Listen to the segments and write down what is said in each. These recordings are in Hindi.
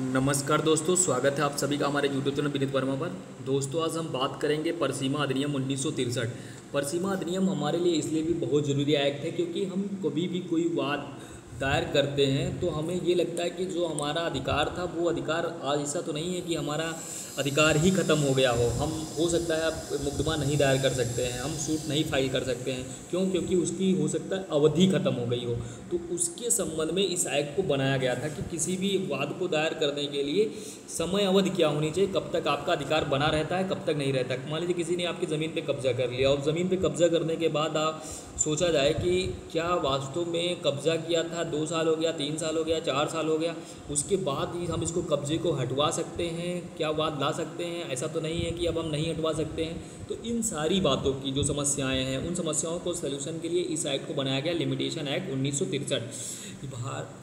नमस्कार दोस्तों, स्वागत है आप सभी का हमारे यूट्यूब चैनल विनीत वर्मा पर। दोस्तों, आज हम बात करेंगे परसीमा अधिनियम 1963। परसीमा अधिनियम हमारे लिए इसलिए भी बहुत ज़रूरी एक्ट है क्योंकि हम कभी भी कोई वाद दायर करते हैं तो हमें ये लगता है कि जो हमारा अधिकार था वो अधिकार आज ऐसा तो नहीं है कि हमारा अधिकार ही ख़त्म हो गया हम हो सकता है अब मुकदमा नहीं दायर कर सकते हैं, हम सूट नहीं फाइल कर सकते हैं। क्यों? क्योंकि उसकी हो सकता है अवधि ख़त्म हो गई हो। तो उसके संबंध में इस एक्ट को बनाया गया था कि किसी भी वाद को दायर करने के लिए समय अवधि क्या होनी चाहिए, कब तक आपका अधिकार बना रहता है, कब तक नहीं रहता है। मान लीजिए किसी ने आपकी ज़मीन पर कब्जा कर लिया और ज़मीन पर कब्जा करने के बाद आप सोचा जाए कि क्या वास्तव में कब्जा किया था 2 साल हो गया, 3 साल हो गया, 4 साल हो गया, उसके बाद ही हम इसको कब्जे को हटवा सकते हैं, क्या वाद ला सकते हैं? ऐसा तो नहीं है कि अब हम नहीं हटवा सकते हैं। तो इन सारी बातों की जो समस्याएं हैं उन समस्याओं को सलूशन के लिए इस एक्ट को बनाया गया, लिमिटेशन एक्ट 1963।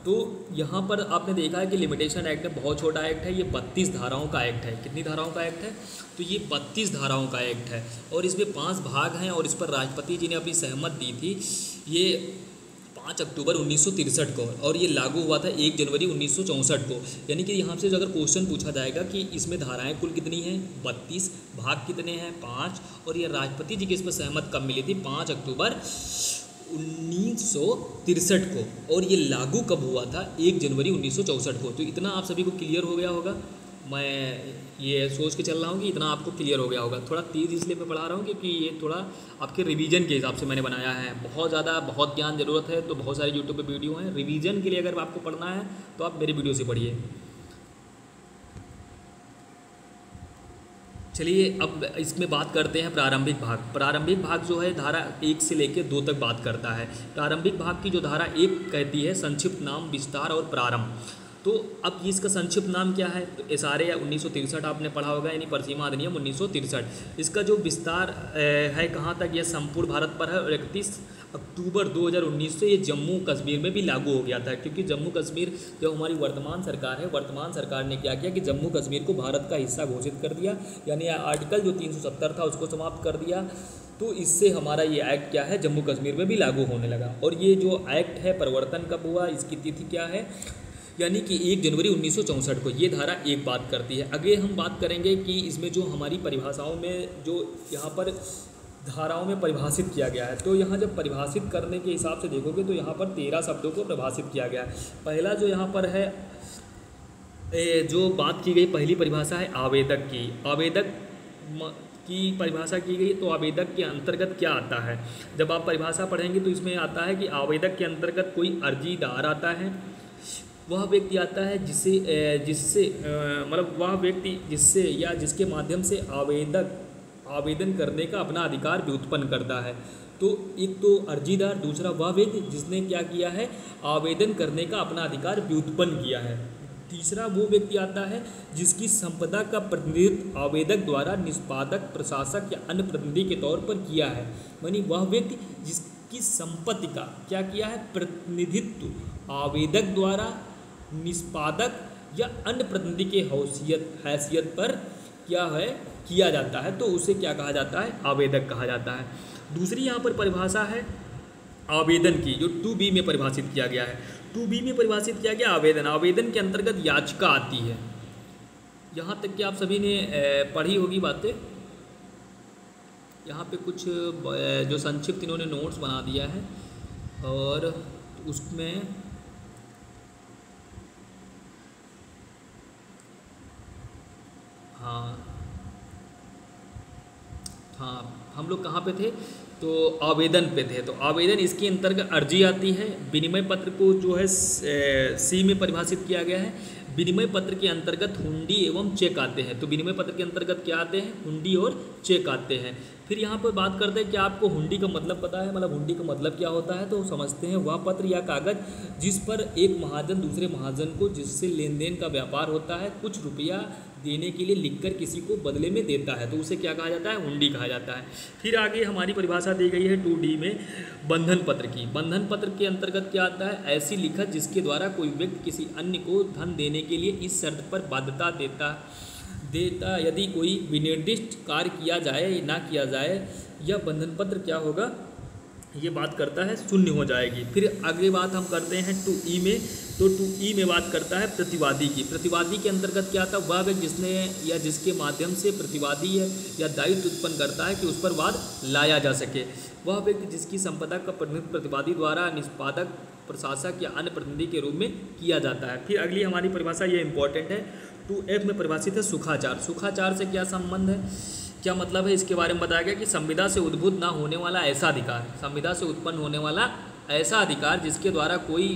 तो यहाँ पर आपने देखा है कि लिमिटेशन एक्ट बहुत छोटा एक्ट है, ये 32 धाराओं का एक्ट है। कितनी धाराओं का एक्ट है? तो ये 32 धाराओं का एक्ट है और इसमें 5 भाग हैं और इस पर राष्ट्रपति जी ने अपनी सहमत दी थी। ये 5 अक्टूबर 1963 को और ये लागू हुआ था 1 जनवरी 1964 को। यानी कि यहाँ से जो अगर क्वेश्चन पूछा जाएगा कि इसमें धाराएं कुल कितनी हैं, 32, भाग कितने हैं, 5, और ये राष्ट्रपति जी की इस पर सहमत कब मिली थी? 5 अक्टूबर 1963 को, और ये लागू कब हुआ था? 1 जनवरी 1964 को। तो इतना आप सभी को क्लियर हो गया होगा। मैं ये सोच के चल रहा हूँ कि इतना आपको क्लियर हो गया होगा। थोड़ा तेज़ इसलिए मैं पढ़ा रहा हूँ क्योंकि ये थोड़ा आपके रिवीजन के हिसाब से मैंने बनाया है। बहुत ज़्यादा बहुत ज्ञान ज़रूरत है तो बहुत सारे यूट्यूब पे वीडियो हैं। रिवीजन के लिए अगर आपको पढ़ना है तो आप मेरी वीडियो से पढ़िए। चलिए अब इसमें बात करते हैं प्रारंभिक भाग। प्रारंभिक भाग जो है धारा 1 से लेकर 2 तक बात करता है। प्रारंभिक भाग की जो धारा 1 कहती है संक्षिप्त नाम, विस्तार और प्रारंभ। तो अब इसका संक्षिप्त नाम क्या है? तो एसआरए 1963 आपने पढ़ा होगा, यानी परसीमा अधिनियम 1963। इसका जो विस्तार है कहाँ तक? यह संपूर्ण भारत पर है और 31 अक्टूबर 2019 से ये जम्मू कश्मीर में भी लागू हो गया था। क्योंकि जम्मू कश्मीर जो हमारी वर्तमान सरकार है, वर्तमान सरकार ने क्या किया कि जम्मू कश्मीर को भारत का हिस्सा घोषित कर दिया, यानी आर्टिकल जो 370 था उसको समाप्त कर दिया। तो इससे हमारा ये एक्ट क्या है, जम्मू कश्मीर में भी लागू होने लगा। और ये जो एक्ट है परिवर्तन कब हुआ, इसकी तिथि क्या है? यानी कि 1 जनवरी 1964 को। ये धारा एक बात करती है। आगे हम बात करेंगे कि इसमें जो हमारी परिभाषाओं में जो यहाँ पर धाराओं में परिभाषित किया गया है, तो यहाँ जब परिभाषित करने के हिसाब से देखोगे तो यहाँ पर 13 शब्दों को परिभाषित किया गया है। पहला जो यहाँ पर है जो बात की गई, पहली परिभाषा है आवेदक की। आवेदक की परिभाषा की गई, तो आवेदक के अंतर्गत क्या आता है? जब आप परिभाषा पढ़ेंगे तो इसमें आता है कि आवेदक के अंतर्गत कोई अर्जीदार आता है, वह व्यक्ति आता है जिससे मतलब वह व्यक्ति जिससे या जिसके माध्यम से आवेदक आवेदन करने का अपना अधिकार व्युत्पन्न करता है। तो एक तो अर्जीदार, दूसरा वह व्यक्ति जिसने क्या किया है, आवेदन करने का अपना अधिकार व्युत्पन्न किया है। तीसरा वो व्यक्ति आता है जिसकी संपदा का प्रतिनिधित्व आवेदक द्वारा निष्पादक, प्रशासक या अन्य प्रतिनिधि के तौर पर किया है। यानी वह व्यक्ति जिसकी संपत्ति का क्या किया है, प्रतिनिधित्व आवेदक द्वारा निष्पादक या अन्य प्रतिनिधि के हैसियत पर क्या है, किया जाता है, तो उसे क्या कहा जाता है? आवेदक कहा जाता है। दूसरी यहाँ पर परिभाषा है आवेदन की, जो 2B में परिभाषित किया गया है। 2B में परिभाषित किया गया आवेदन। आवेदन के अंतर्गत याचिका आती है। यहाँ तक कि आप सभी ने पढ़ी होगी बातें। यहाँ पे कुछ जो संक्षिप्त इन्होंने नोट्स बना दिया है और उसमें हाँ, हम लोग कहाँ पे थे? तो आवेदन पे थे। तो आवेदन, इसके अंतर्गत अर्जी आती है। विनिमय पत्र को जो है सी में परिभाषित किया गया है। विनिमय पत्र के अंतर्गत हुंडी एवं चेक आते हैं। तो विनिमय पत्र के अंतर्गत क्या आते हैं? हुंडी और चेक आते हैं। फिर यहाँ पर बात करते हैं कि आपको हुंडी का मतलब पता है, मतलब हुंडी का मतलब क्या होता है? तो समझते हैं, वह पत्र या कागज जिस पर एक महाजन दूसरे महाजन को, जिससे लेन देन का व्यापार होता है, कुछ रुपया देने के लिए लिखकर किसी को बदले में देता है, तो उसे क्या कहा जाता है? हुंडी कहा जाता है। फिर आगे हमारी परिभाषा दी गई है 2D में बंधन पत्र की। बंधन पत्र के अंतर्गत क्या आता है? ऐसी लिखत जिसके द्वारा कोई व्यक्ति किसी अन्य को धन देने के लिए इस शर्त पर बाध्यता देता यदि कोई विनिर्दिष्ट कार्य किया जाए ना किया जाए, यह बंधन पत्र क्या होगा? ये बात करता है शून्य हो जाएगी। फिर अगली बात हम करते हैं 2E में। तो 2E में बात करता है प्रतिवादी की। प्रतिवादी के अंतर्गत क्या आता है, वह व्यक्ति जिसने या जिसके माध्यम से प्रतिवादी है या दायित्व उत्पन्न करता है कि उस पर वाद लाया जा सके। वह व्यक्ति जिसकी संपदा का प्रतिनिधित्व प्रतिवादी द्वारा निष्पादक, प्रशासक या अन्य प्रतिनिधि के रूप में किया जाता है। फिर अगली हमारी परिभाषा ये इंपॉर्टेंट है, 2F में परिभाषित है सुखाचार। सुखाचार से क्या संबंध है, क्या मतलब है, इसके बारे में बताया गया कि संविदा से उद्भूत ना होने वाला ऐसा अधिकार, संविदा से उत्पन्न होने वाला ऐसा अधिकार जिसके द्वारा कोई,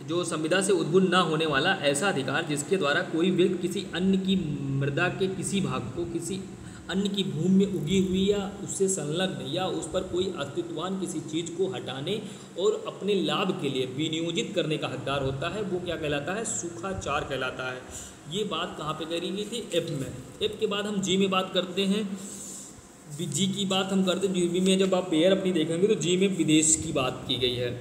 जो संविदा से उद्भूत ना होने वाला ऐसा अधिकार जिसके द्वारा कोई व्यक्ति किसी अन्य की मृदा के किसी भाग को किसी अन्य की भूमि में उगी हुई या उससे संलग्न या उस पर कोई अस्तित्ववान किसी चीज़ को हटाने और अपने लाभ के लिए विनियोजित करने का हकदार होता है, वो क्या कहलाता है, सुखाचार कहलाता है। ये बात कहाँ पे करी गई थी, एफ में। एफ के बाद हम जी में बात करते हैं। जी की बात हम करते हैं, जी में जब आप पेयर अपनी देखेंगे तो जी में विदेश की बात की गई है,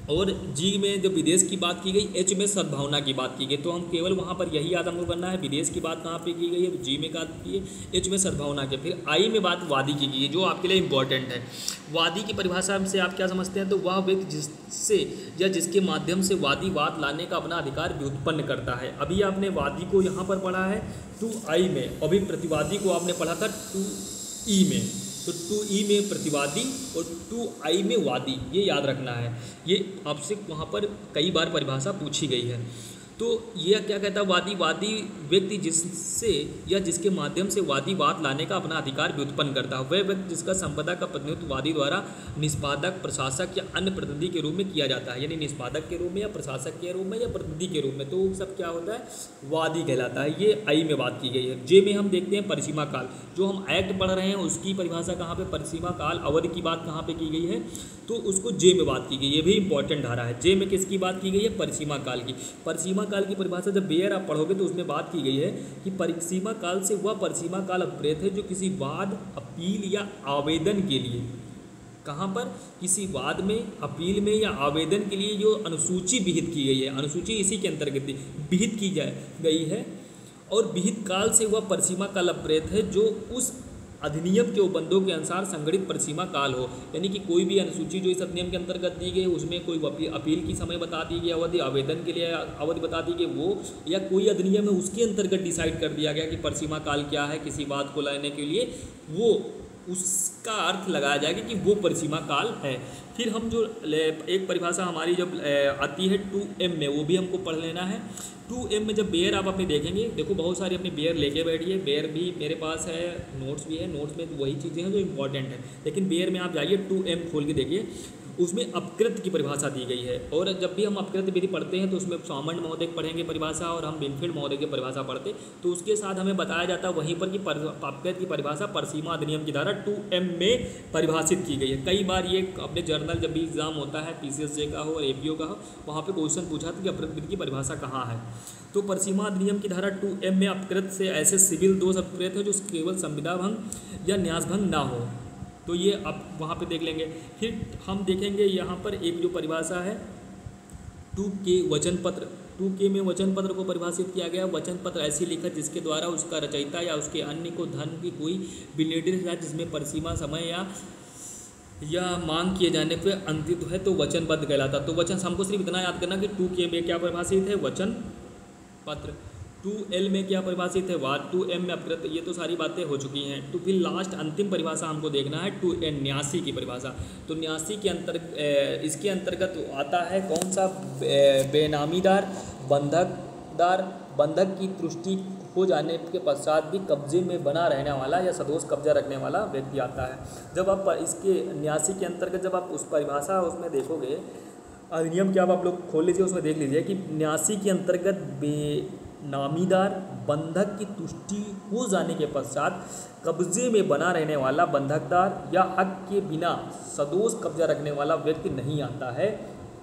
और जी में जब विदेश की बात की गई, एच में सद्भावना की बात की गई। तो हम केवल वहाँ पर यही याद हमको करना है, विदेश की बात कहाँ पे की गई है, तो जी में बात की है, एच में सद्भावना की। फिर आई में बात वादी की गई है, जो आपके लिए इंपॉर्टेंट है। वादी की परिभाषा से आप क्या समझते हैं, तो वह व्यक्ति जिससे या जिसके माध्यम से वादी वाद लाने का अपना अधिकार व्युत्पन्न करता है। अभी आपने वादी को यहाँ पर पढ़ा है 2I में, अभी प्रतिवादी को आपने पढ़ा था 2E में। तो 2E में प्रतिवादी और 2I में वादी, ये याद रखना है। ये आपसे वहाँ पर कई बार परिभाषा पूछी गई है। तो यह क्या कहता है, वादी, वादी व्यक्ति जिससे या जिसके माध्यम से वादी वाद लाने का अपना अधिकार व्युत्पन्न करता है। वह व्यक्ति जिसका संपदा का प्रतिनिधित्व वादी द्वारा निष्पादक, प्रशासक या अन्य प्रतिनिधि के रूप में किया जाता है, यानी निष्पादक के रूप में या प्रशासक के रूप में या प्रतिनिधि के रूप में, तो सब क्या होता है, वादी कहलाता है। ये आई में बात की गई है। जे में हम देखते हैं परिसीमा काल, जो हम एक्ट पढ़ रहे हैं उसकी परिभाषा कहाँ पे, परिसीमा काल अवधि की बात कहाँ पे की गई है, तो उसको जे में बात की गई। ये भी इंपॉर्टेंट धारा है। जे में किसकी बात की गई है, परिसीमा काल की। परिसीमा काल की परिभाषा जब बेयर आप पढ़ोगे तो उसमें बात की गई है कि परिसीमा काल से वह परिसीमा काल अभिप्रेत है जो किसी वाद, अपील या आवेदन के लिए, कहाँ पर, किसी वाद में, अपील में या आवेदन के लिए जो अनुसूची विहित की गई है, अनुसूची इसी के अंतर्गत विहित की गई है, और विहित काल से वह परिसीमा काल अभिप्रेत है जो उस अधिनियम के उपबंधों के अनुसार संगठित परिसीमा काल हो। यानी कि कोई भी अनुसूची जो इस अधिनियम के अंतर्गत दी गई उसमें कोई अपील की समय बता दी गई अवधि, आवेदन के लिए अवधि बता दी गई वो, या कोई अधिनियम है उसके अंतर्गत डिसाइड कर दिया गया कि परिसीमा काल क्या है किसी बात को लाने के लिए, वो उसका अर्थ लगाया जाएगा कि वो परिसीमा काल है। फिर हम जो एक परिभाषा हमारी जब आती है 2M में, वो भी हमको पढ़ लेना है। 2M में जब बेयर आप अपने देखेंगे, देखो बहुत सारी अपनी बेयर लेके बैठिए, बेयर भी मेरे पास है, नोट्स भी है, नोट्स में वही चीज़ें हैं जो इंपॉर्टेंट है, लेकिन बेयर में आप जाइए 2M खोल के देखिए, उसमें अपकृत की परिभाषा दी गई है। और जब भी हम अपकृत विधि पढ़ते हैं तो उसमें सामंड महोदय पढ़ेंगे परिभाषा, और हम बिनफील्ड महोदय की परिभाषा पढ़ते, तो उसके साथ हमें बताया जाता है वहीं पर कि अपकृत की परिभाषा परिसीमा अधिनियम की धारा 2M में परिभाषित की गई है। कई बार ये अपने जर्नल जब भी एग्जाम होता है PCSJ का हो और APO का हो, वहाँ पर क्वेश्चन पूछा था कि अपकृत विधि की परिभाषा कहाँ है। तो परिसीमा अधिनियम की धारा 2M में अपकृत से ऐसे सिविल दोष अपकृत है जो केवल संविदा भंग या न्यास भंग ना हो, तो ये आप वहाँ पे देख लेंगे। फिर हम देखेंगे यहाँ पर एक जो परिभाषा है 2K वचन पत्र। 2K में वचन पत्र को परिभाषित किया गया। वचन पत्र ऐसी लिखत जिसके द्वारा उसका रचयिता या उसके अन्य को धन की कोई विनिर्दिष्ट है जिसमें परिसीमा, समय या मांग किए जाने पर अंकित है, तो वचनबद्ध कहलाता। तो वचन, हमको सिर्फ इतना याद करना कि 2K में क्या परिभाषित है, वचन पत्र। 2L में क्या परिभाषित है, वाद। 2M में अपकृत। ये तो सारी बातें हो चुकी हैं। तो फिर लास्ट अंतिम परिभाषा हमको देखना है 2N न्यासी की परिभाषा। तो न्यासी के इसके अंतर्गत आता है कौन सा, बेनामीदार, बंधकदार, बंधक की तुष्टि हो जाने के पश्चात भी कब्जे में बना रहने वाला या सदोष कब्जा रखने वाला व्यक्ति आता है। जब आप इसके न्यासी के अंतर्गत जब आप उस परिभाषा उसमें देखोगे, अधिनियम क्या आप लोग खोल लीजिए, उसमें देख लीजिए कि न्यासी के अंतर्गत बेनामीदार, बंधक की तुष्टि हो जाने के पश्चात कब्जे में बना रहने वाला बंधकदार या हक के बिना सदोष कब्जा रखने वाला व्यक्ति नहीं आता है,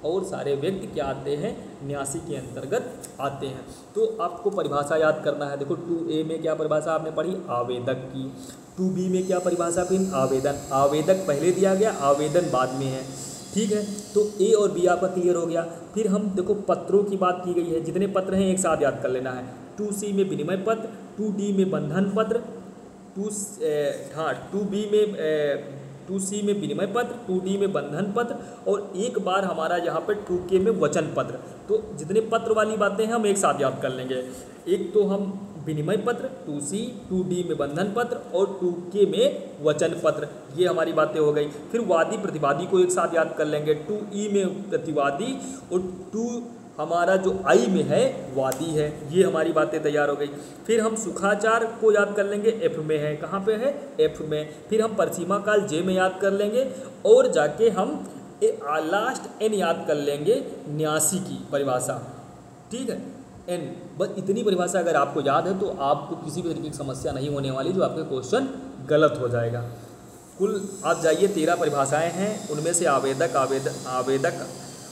और सारे व्यक्ति क्या आते हैं, न्यासी के अंतर्गत आते हैं। तो आपको परिभाषा याद करना है। देखो 2A में क्या परिभाषा आपने पढ़ी, आवेदक की। 2B में क्या परिभाषा, फिर आवेदन। आवेदक पहले दिया गया, आवेदन बाद में है, ठीक है। तो A और B आपका क्लियर हो गया। फिर हम देखो पत्रों की बात की गई है, जितने पत्र हैं एक साथ याद कर लेना है। 2C में विनिमय पत्र, 2D में बंधन पत्र, 2B में 2C में विनिमय पत्र, 2D में बंधन पत्र और एक बार हमारा यहाँ पे 2K में वचन पत्र। तो जितने पत्र वाली बातें हैं हम एक साथ याद कर लेंगे। एक तो हम विनिमय पत्र, 2C, 2D में बंधन पत्र और 2K में वचन पत्र, ये हमारी बातें हो गई। फिर वादी प्रतिवादी को एक साथ याद कर लेंगे, 2E में प्रतिवादी और 2 हमारा जो I में है वादी है, ये हमारी बातें तैयार हो गई। फिर हम सुखाचार को याद कर लेंगे, F में है, कहाँ पे है, F में। फिर हम परसीमा काल J में याद कर लेंगे और जाके हम लास्ट N याद कर लेंगे, न्यासी की परिभाषा, ठीक है, N। बस इतनी परिभाषा अगर आपको याद है तो आपको किसी भी तरीके की समस्या नहीं होने वाली जो आपके क्वेश्चन गलत हो जाएगा। कुल आप जाइए 13 परिभाषाएं हैं, उनमें से आवेदक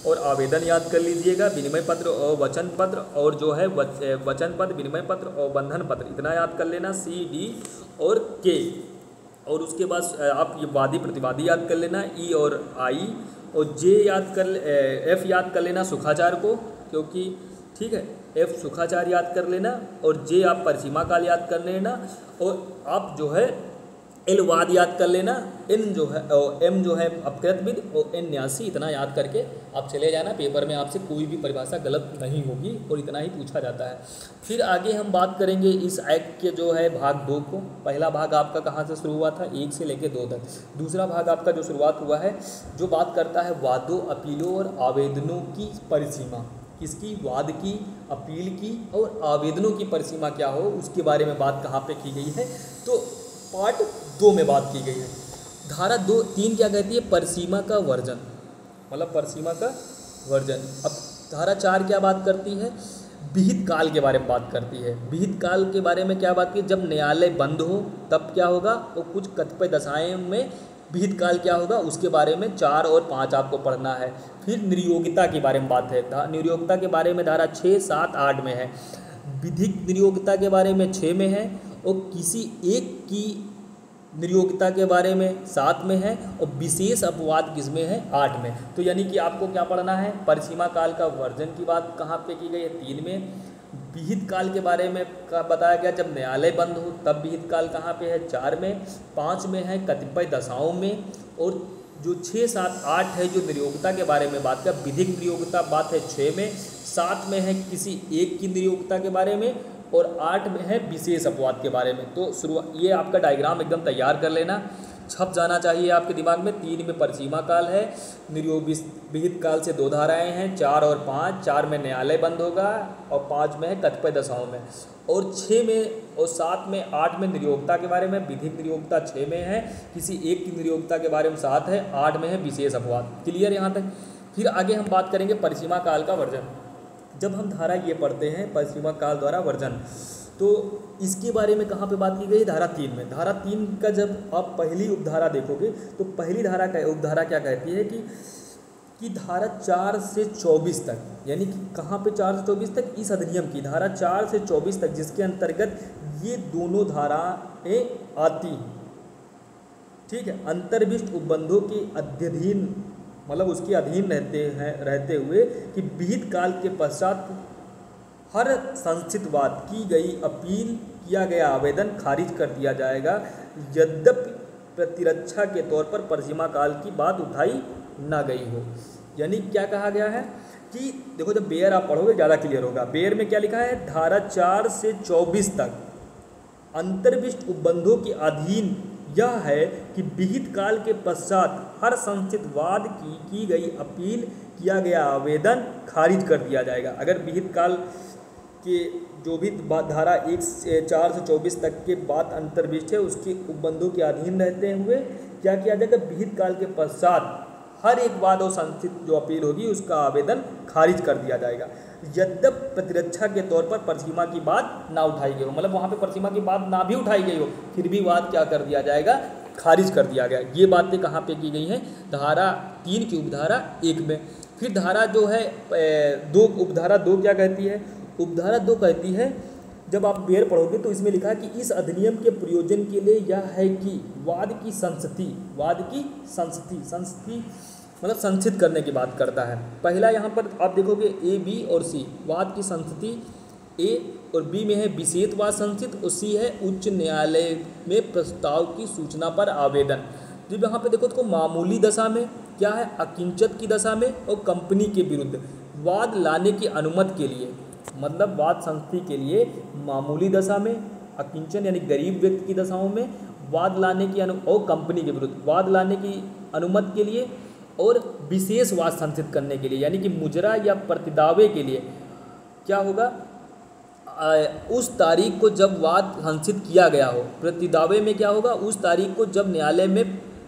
और आवेदन याद कर लीजिएगा, विनिमय पत्र और वचन पत्र और जो है वचन पत्र, विनिमय पत्र और बंधन पत्र, इतना याद कर लेना, C, D और K। और उसके बाद आप ये वादी प्रतिवादी याद कर लेना, E और I और J याद कर F याद कर लेना सुखाचार को, क्योंकि ठीक है, F सुखाचार याद कर लेना और J आप परसीमा काल याद कर लेना और आप जो है L वाद याद कर लेना, N जो है और M जो है अपकृतविद और N न्यासी, इतना याद करके आप चले जाना। पेपर में आपसे कोई भी परिभाषा गलत नहीं होगी और इतना ही पूछा जाता है। फिर आगे हम बात करेंगे इस एक्ट के जो है भाग 2 को। पहला भाग आपका कहाँ से शुरू हुआ था, 1 से लेकर 2 तक। दूसरा भाग आपका जो शुरुआत हुआ है जो बात करता है वादों, अपीलों और आवेदनों की परिसीमा, किसकी, वाद की, अपील की और आवेदनों की परिसीमा क्या हो, उसके बारे में बात कहाँ पे की गई है, तो पार्ट 2 में बात की गई है। धारा 3 क्या कहती है, परिसीमा का वर्जन, मतलब परिसीमा का वर्जन। अब धारा 4 क्या बात करती है, विहित काल के बारे में बात करती है। विहित काल के बारे में क्या बात की, जब न्यायालय बंद हो तब क्या होगा, और कुछ कतिपय दशाएं में विहित काल क्या होगा, उसके बारे में 4 और 5 आपको पढ़ना है। फिर निर्योग्यता के बारे में बात है, निर्योग्यता के बारे में धारा 6, 7, 8 में है। विधिक निर्योग्यता के बारे में 6 में है और किसी एक की निर्योग्यता के बारे में 7 में है और विशेष अपवाद किसमें है, 8 में। तो यानी कि आपको क्या पढ़ना है, परिसीमा काल का वर्जन की बात कहाँ पे की गई है, 3 में। विहित काल के बारे में बताया गया जब न्यायालय बंद हो तब विहित काल कहाँ पे है, 4 में। 5 में है कतिपय दशाओं में। और जो 6, 7, 8 है जो निर्योग्यता के बारे में बात कर, विधिक निर्योग्यता बात है 6 में। 7 में है किसी एक की निर्योग्यता के बारे में और 8 में है विशेष अपवाद के बारे में। तो शुरुआत, ये आपका डायग्राम एकदम तैयार कर लेना, छप जाना चाहिए आपके दिमाग में। 3 में परिसीमा काल है, विहित काल से 2 धाराएं हैं, 4 और 5। 4 में न्यायालय बंद होगा और 5 में है कतिपय दशाओं में। और 6 में और 7 में 8 में निर्योग्यता के बारे में, विधिक निर्योग्यता 6 में है, किसी एक की निर्योग्यता के बारे में 7 है, 8 में है विशेष अपवाद। क्लियर यहाँ तक। फिर आगे हम बात करेंगे परिसीमा काल का वर्जन। जब हम धारा ये पढ़ते हैं परिसीमा काल द्वारा वर्जन, तो इसके बारे में कहाँ पे बात की गई, धारा 3 में। धारा 3 का जब आप पहली उपधारा देखोगे तो पहली धारा का उपधारा क्या कहती है कि धारा 4 से 24 तक, यानी कि कहाँ पे 4 से 24 तक, इस अधिनियम की धारा 4 से 24 तक, जिसके अंतर्गत ये दोनों धाराएं आती हैं, ठीक है। अंतर्विष्ट उपबंधों के अध्ययन, मतलब उसके अधीन रहते हुए कि विहित काल के पश्चात हर संचित वाद की गई अपील, किया गया आवेदन खारिज कर दिया जाएगा, यद्यपि प्रतिरक्षा के तौर पर परिसीमा काल की बात उठाई ना गई हो। यानी क्या कहा गया है कि देखो, जब बेयर आप पढ़ोगे ज़्यादा क्लियर होगा। बेयर में क्या लिखा है, धारा 4 से 24 तक अंतर्विष्ट उपबंधों के अधीन यह है कि विहित काल के पश्चात हर संचित वाद की गई अपील, किया गया आवेदन खारिज कर दिया जाएगा। अगर विहित काल के जो भी धारा 1 से 4 से 24 तक के बाद अंतर्विष्ट है उसके उपबंधों के अधीन रहते हुए क्या किया जाएगा, विहित काल के पश्चात हर एक वाद और संचित जो अपील होगी उसका आवेदन खारिज कर दिया जाएगा, यद्यपि प्रतिरक्षा के तौर पर परिसीमा की बात ना उठाई गई हो। मतलब वहाँ पे परिसीमा की बात ना भी उठाई गई हो फिर भी वाद क्या कर दिया जाएगा, खारिज कर दिया गया। ये बातें कहाँ पे की गई हैं, धारा 3 की उपधारा 1 में। फिर धारा जो है उपधारा 2 क्या कहती है, उपधारा 2 कहती है, जब आप बेयर पढ़ोगे तो इसमें लिखा है कि इस अधिनियम के प्रयोजन के लिए यह है कि वाद की संस्थिति मतलब संचित करने की बात करता है। पहला यहाँ पर आप देखोगे A, B और C, वाद की संस्थिति A और B में है विशेषवाद संचित और C है उच्च न्यायालय में प्रस्ताव की सूचना पर आवेदन। जब यहाँ पे देखो तो मामूली दशा में क्या है, अकिंचन की दशा में और कंपनी के विरुद्ध वाद लाने की अनुमति के लिए, मतलब वाद संस्थिति के लिए मामूली दशा में, अकिंचन यानी गरीब व्यक्ति की दशाओं में वाद लाने की और कंपनी के विरुद्ध वाद लाने की अनुमति के लिए और विशेष वाद संस्थित करने के लिए, यानी कि मुजरा या प्रतिदावे के लिए क्या होगा, उस तारीख को जब वाद संस्थित किया गया हो। प्रतिदावे में क्या होगा, उस तारीख को जब न्यायालय में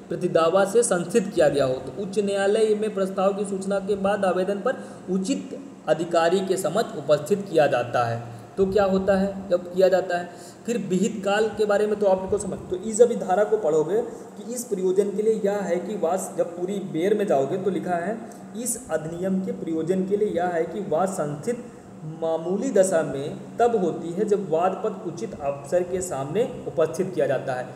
प्रतिदावा से संस्थित किया गया हो। तो उच्च न्यायालय में प्रस्ताव की सूचना के बाद आवेदन पर उचित अधिकारी के समक्ष उपस्थित किया जाता है। तो क्या होता है जब किया जाता है। फिर विहित काल के बारे में तो आपको समझ, तो इस अभी धारा को पढ़ोगे कि इस प्रयोजन के लिए यह है कि वाद, जब पूरी बेर में जाओगे तो लिखा है इस अधिनियम के प्रयोजन के लिए यह है कि वाद संस्थित मामूली दशा में तब होती है जब वाद पद उचित अफसर के सामने उपस्थित किया जाता है।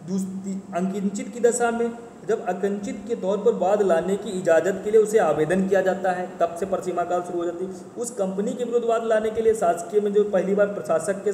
दूसरी अकिंचित की दशा में जब अकिंचित के तौर पर वाद लाने की इजाज़त के लिए उसे आवेदन किया जाता है, तब से परसीमा काल शुरू हो जाती है। उस कंपनी के विरुद्ध वाद लाने के लिए शासकीय में जो पहली बार प्रशासक के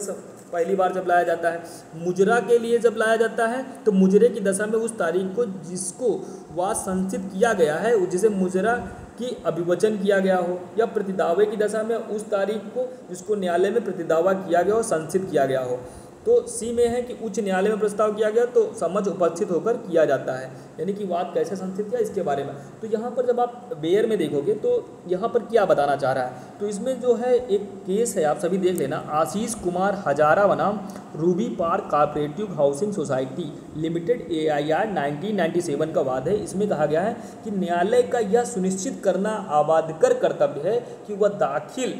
पहली बार जब लाया जाता है। मुजरा के लिए जब लाया जाता है तो मुजरे की दशा में उस तारीख को जिसको वाद संस्थित किया गया है, जिसे मुजरा की अभिवचन किया गया हो, या प्रतिदावे की दशा में उस तारीख को जिसको न्यायालय में प्रतिदावा किया गया हो, संस्थित किया गया हो। तो सी में है कि उच्च न्यायालय में प्रस्ताव किया गया तो समझ उपस्थित होकर किया जाता है, यानी कि वाद कैसे संस्थित किया इसके बारे में। तो यहाँ पर जब आप बेयर में देखोगे तो यहाँ पर क्या बताना चाह रहा है, तो इसमें जो है एक केस है, आप सभी देख लेना, आशीष कुमार हजारा बनाम Ruby park cooperative housing society limited AIR 1997 का वाद है। इसमें कहा गया है कि न्यायालय का यह सुनिश्चित करना आबादकर कर्तव्य है कि वह दाखिल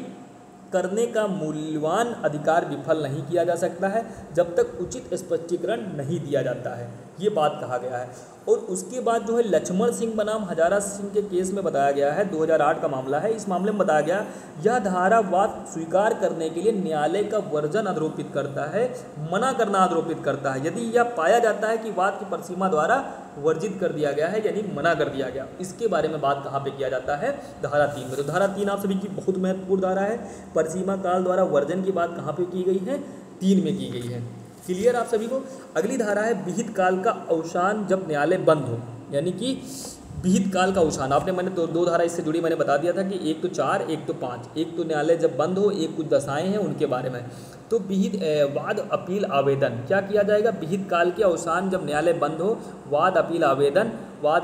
करने का मूल्यवान अधिकार विफल नहीं किया जा सकता है जब तक उचित स्पष्टीकरण नहीं दिया जाता है, ये बात कहा गया है। और उसके बाद जो है लक्ष्मण सिंह बनाम हजारा सिंह के केस में बताया गया है, 2008 का मामला है। इस मामले में बताया गया यह धारा वाद स्वीकार करने के लिए न्यायालय का वर्जन आरोपित करता है, मना करना आरोपित करता है यदि यह पाया जाता है कि वाद की परसीमा द्वारा वर्जित कर दिया गया है, यानी मना कर दिया गया। इसके बारे में बात कहाँ पे किया जाता है, धारा 3 में। तो धारा 3 आप सभी की बहुत महत्वपूर्ण धारा है। परसीमा काल द्वारा वर्जन की बात कहाँ पे की गई है, 3 में की गई है। क्लियर आप सभी को। अगली धारा है विहित काल का अवसान जब न्यायालय बंद हो, यानी कि विहित काल का अवसान। आपने मैंने तो 2 धारा इससे जुड़ी मैंने बता दिया था कि एक तो 4 एक तो 5, एक तो न्यायालय जब बंद हो, एक कुछ दशाएं हैं उनके बारे में। तो विहित वाद अपील आवेदन क्या किया जाएगा, विहित काल के अवसान जब न्यायालय बंद हो, वाद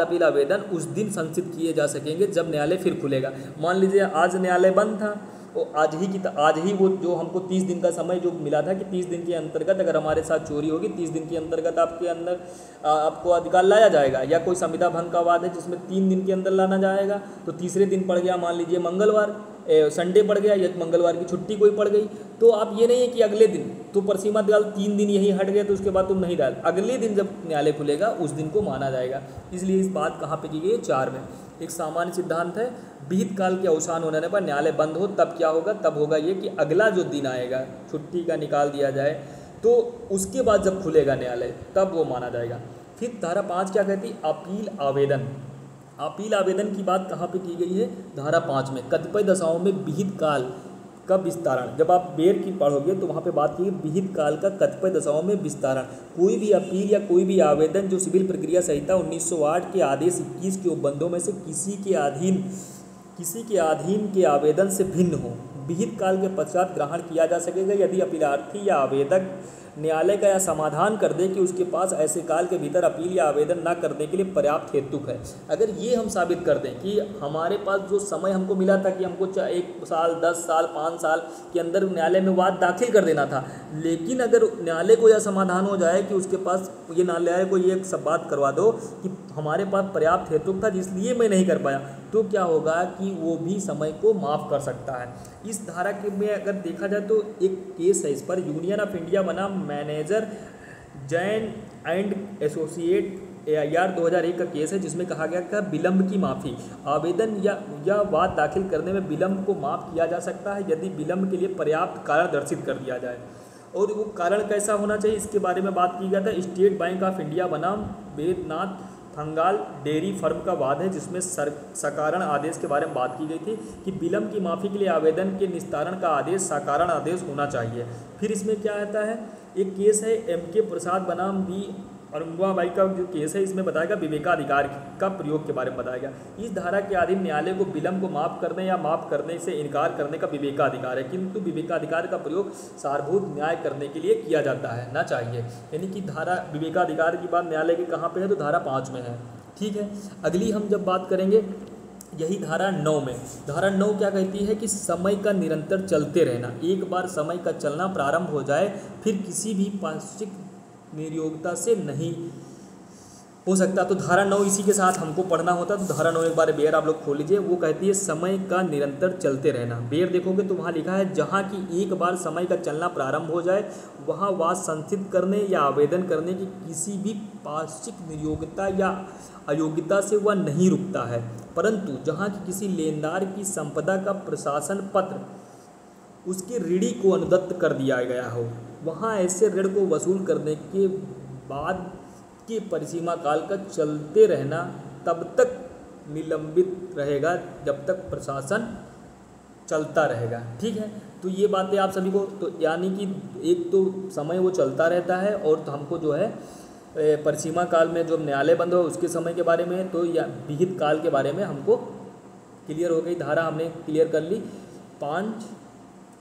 अपील आवेदन उस दिन संचित किए जा सकेंगे जब न्यायालय फिर खुलेगा। मान लीजिए आज न्यायालय बंद था, और आज ही वो जो हमको 30 दिन का समय जो मिला था कि 30 दिन के अंतर्गत अगर हमारे साथ चोरी होगी 30 दिन के अंतर्गत आपको अधिकार लाया जाएगा, या कोई संविदा भंग का वाद है जिसमें 3 दिन के अंदर लाना जाएगा, तो तीसरे दिन पड़ गया मान लीजिए मंगलवार, संडे पड़ गया या मंगलवार की छुट्टी कोई पड़ गई, तो आप ये नहीं है कि अगले दिन तो परसीमा काल 3 दिन यही हट गए तो उसके बाद तुम नहीं डाल, अगले दिन जब न्यायालय खुलेगा उस दिन को माना जाएगा। इसलिए इस बात कहाँ पे की गई है, 4 में। एक सामान्य सिद्धांत है, विहित काल के अवसान होने पर न्यायालय बंद हो तब क्या होगा, तब होगा ये कि अगला जो दिन आएगा छुट्टी का निकाल दिया जाए तो उसके बाद जब खुलेगा न्यायालय तब वो माना जाएगा। फिर धारा 5 क्या कहती, अपील आवेदन। अपील आवेदन की बात कहाँ पे की गई है, धारा 5 में। कतिपय दशाओं में विहित काल का विस्तारण, जब आप बेर की पढ़ोगे तो वहाँ पे बात की विहित काल का कतिपय दशाओं में विस्तारण। कोई भी अपील या कोई भी आवेदन जो सिविल प्रक्रिया संहिता 1908 के आदेश 21 के उपबंधों में से किसी के अधीन के आवेदन से भिन्न हो, विहित काल के पश्चात ग्रहण किया जा सकेगा यदि अपीलार्थी या आवेदक न्यायालय का यह समाधान कर दे कि उसके पास ऐसे काल के भीतर अपील या आवेदन न करने के लिए पर्याप्त हेतु है। अगर ये हम साबित कर दें कि हमारे पास जो समय हमको मिला था कि हमको 1 साल 10 साल 5 साल के अंदर न्यायालय में वाद दाखिल कर देना था, लेकिन अगर न्यायालय को यह समाधान हो जाए कि उसके पास ये न्यायालय को ये सब बात करवा दो कि हमारे पास पर्याप्त हेतु था जिसलिए मैं नहीं कर पाया, तो क्या होगा कि वो भी समय को माफ़ कर सकता है। इस धारा के में अगर देखा जाए तो एक केस है इस पर, यूनियन ऑफ इंडिया बनाम manager Jain and associate AIR 2001 का केस है, जिसमें कहा गया कि विलंब की माफ़ी, आवेदन या वाद दाखिल करने में विलंब को माफ़ किया जा सकता है यदि विलंब के लिए पर्याप्त कारण दर्शित कर दिया जाए। और वो कारण कैसा होना चाहिए इसके बारे में बात की गया था। स्टेट बैंक ऑफ इंडिया बनाम वेदनाथ फंगाल डेयरी फर्म का वाद है, जिसमें सकारण आदेश के बारे में बात की गई थी कि विलंब की माफ़ी के लिए आवेदन के निस्तारण का आदेश सकारण आदेश होना चाहिए। फिर इसमें क्या आता है, एक केस है MK प्रसाद बनाम B अरुणवा बाई का जो केस है इसमें बताएगा विवेकाधिकार का प्रयोग के बारे में बताएगा। इस धारा के अधीन न्यायालय को विलंब को माफ़ करने या माफ़ करने से इनकार करने का विवेकाधिकार है, किंतु विवेकाधिकार का प्रयोग सारभूत न्याय करने के लिए किया जाता है ना चाहिए। यानी कि धारा विवेकाधिकार की बात न्यायालय के कहाँ पे है, तो धारा 5 में है। ठीक है, अगली हम जब बात करेंगे यही धारा 9 में, धारा 9 क्या कहती है कि समय का निरंतर चलते रहना, एक बार समय का चलना प्रारंभ हो जाए फिर किसी भी पाक्षिक निर्योग्यता से नहीं हो सकता। तो धारा 9 इसी के साथ हमको पढ़ना होता। तो धारा 9 एक बार बेयर आप लोग खोल लीजिए, वो कहती है समय का निरंतर चलते रहना। बेयर देखोगे तो वहाँ लिखा है जहाँ की एक बार समय का चलना प्रारंभ हो जाए वहाँ वाद संस्थित करने या आवेदन करने की किसी भी पाक्षिक निर्योग्यता या अयोग्यता से वह नहीं रुकता है, परंतु जहाँ की किसी लेनदार की संपदा का प्रशासन पत्र उसके ऋणी को अनुदत्त कर दिया गया हो, वहाँ ऐसे ऋण को वसूल करने के बाद के परिसीमा काल का चलते रहना तब तक निलंबित रहेगा जब तक प्रशासन चलता रहेगा। ठीक है, तो ये बातें आप सभी को, तो यानी कि एक तो समय वो चलता रहता है और तो हमको जो है परिसीमा काल में जो न्यायालय बंद हो उसके समय के बारे में, तो या विहित काल के बारे में हमको क्लियर हो गई। धारा हमने क्लियर कर ली 5,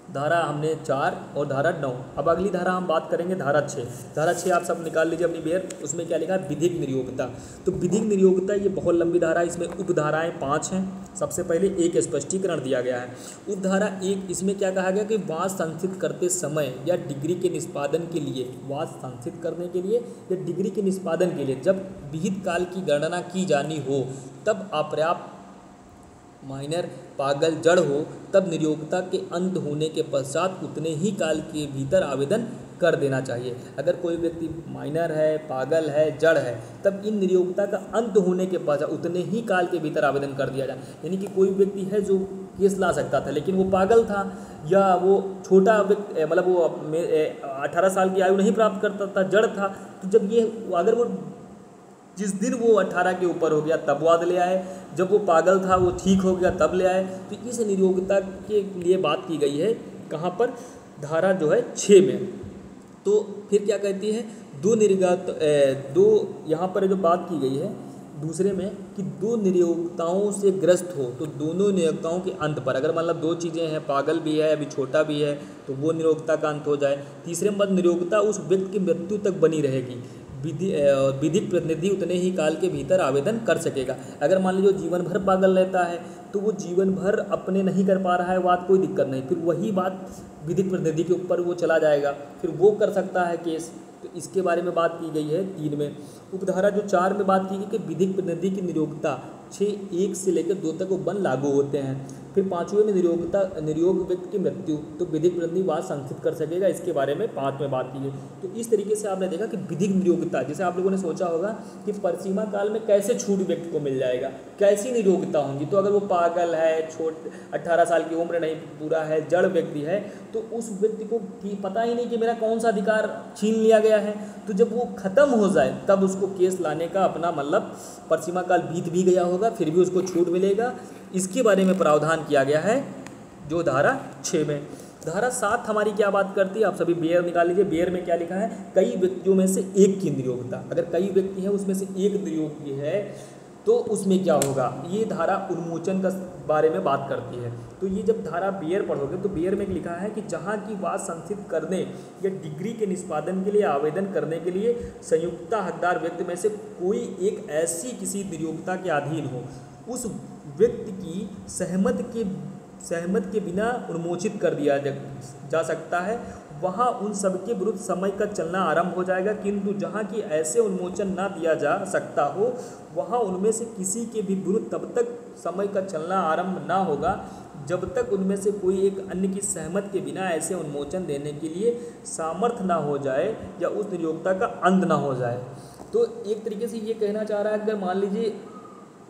धारा हमने 4 और धारा 9। अब अगली धारा हम बात करेंगे धारा 6। धारा 6 आप सब निकाल लीजिए अपनी बेयर, उसमें क्या लिखा है, विधिक नियोग्यता। तो विधिक नियोग्यता ये बहुत लंबी धारा है, इसमें उपधाराएं 5 हैं। सबसे पहले एक स्पष्टीकरण दिया गया है। उपधारा 1, इसमें क्या कहा गया कि वाद संस्थित करते समय या डिग्री के निष्पादन के लिए, वाद संस्थित करने के लिए या डिग्री के निष्पादन के लिए जब विहित काल की गणना की जानी हो तब अपर्याप्त माइनर पागल जड़ हो तब नियोक्ता के अंत होने के पश्चात उतने ही काल के भीतर आवेदन कर देना चाहिए। अगर कोई व्यक्ति माइनर है, पागल है, जड़ है, तब इन नियोक्ता का अंत होने के पश्चात उतने ही काल के भीतर आवेदन कर दिया जाए। यानी कि कोई व्यक्ति है जो केस ला सकता था लेकिन वो पागल था या वो छोटा व्यक्ति, मतलब वो 18 साल की आयु नहीं प्राप्त करता था, जड़ था, तो जब ये अगर वो जिस दिन वो 18 के ऊपर हो गया तब वाद ले आए, जब वो पागल था वो ठीक हो गया तब ले आए। तो इस नियोग्यता के लिए बात की गई है कहाँ पर, धारा जो है 6 में। तो फिर क्या कहती है, दो यहाँ पर जो बात की गई है दूसरे में कि 2 नियोक्ताओं से ग्रस्त हो तो दोनों नियोक्ताओं के अंत पर, अगर मतलब 2 चीज़ें हैं, पागल भी है अभी छोटा भी है, तो वो नियोक्ता का अंत हो जाए। तीसरे में नियोक्ता उस व्यक्ति की मृत्यु तक बनी रहेगी, विधिक प्रतिनिधि उतने ही काल के भीतर आवेदन कर सकेगा। अगर मान लीजिए जीवन भर पागल रहता है तो वो जीवन भर अपने नहीं कर पा रहा है बात, कोई दिक्कत नहीं, फिर वही बात विधिक प्रतिनिधि के ऊपर वो चला जाएगा, फिर वो कर सकता है केस। तो इसके बारे में बात की गई है 3 में। उपधारा जो 4 में बात की गई कि विधिक प्रतिनिधि की नियोक्ता 6(1) से लेकर 2 तक वो बन लागू होते हैं। फिर 5वें में नियोग व्यक्ति की मृत्यु, तो विधिक प्रतिनिधि वाद संस्थित कर सकेगा, इसके बारे में 5 में बात की गई। तो इस तरीके से आपने देखा कि विधिक नियोक्ता, जैसे आप लोगों ने सोचा होगा कि परिसीमा काल में कैसे छूट व्यक्ति को मिल जाएगा, कैसी नियोक्ता होंगी। तो अगर वो पागल है, 18 साल की उम्र नहीं पूरा है, जड़ व्यक्ति है, तो उस व्यक्ति को पता ही नहीं कि मेरा कौन सा अधिकार छीन लिया गया है। तो जब वो ख़त्म हो जाए तब उसको केस लाने का अपना मतलब परिसीमा काल बीत भी गया होगा फिर भी उसको छूट मिलेगा। इसके बारे में प्रावधान किया गया है जो धारा 6 में। धारा 7 हमारी क्या बात करती है, आप सभी बेयर निकाल लीजिए। बेयर में क्या लिखा है, कई व्यक्तियों में से एक की नियोक्ता। अगर कई व्यक्ति हैं उसमें से एक नियोक्ति है तो उसमें क्या होगा, ये धारा उन्मोचन का बारे में बात करती है। तो ये जब धारा बेयर पढ़ोगे तो बेयर में लिखा है कि जहाँ की वाद संस्थित करने या डिग्री के निष्पादन के लिए आवेदन करने के लिए संयुक्ता हकदार व्यक्ति में से कोई एक ऐसी किसी नियोक्ता के अधीन हो, उस व्यक्ति की सहमत के बिना उन्मोचित कर दिया जा सकता है, वहाँ उन सबके विरुद्ध समय का चलना आरंभ हो जाएगा। किंतु जहाँ की ऐसे उन्मोचन ना दिया जा सकता हो वहाँ उनमें से किसी के भी विरुद्ध तब तक समय का चलना आरंभ ना होगा जब तक उनमें से कोई एक अन्य की सहमत के बिना ऐसे उन्मोचन देने के लिए सामर्थ्य ना हो जाए या उस नियोक्ता का अंत ना हो जाए। तो एक तरीके से ये कहना चाह रहा है, अगर मान लीजिए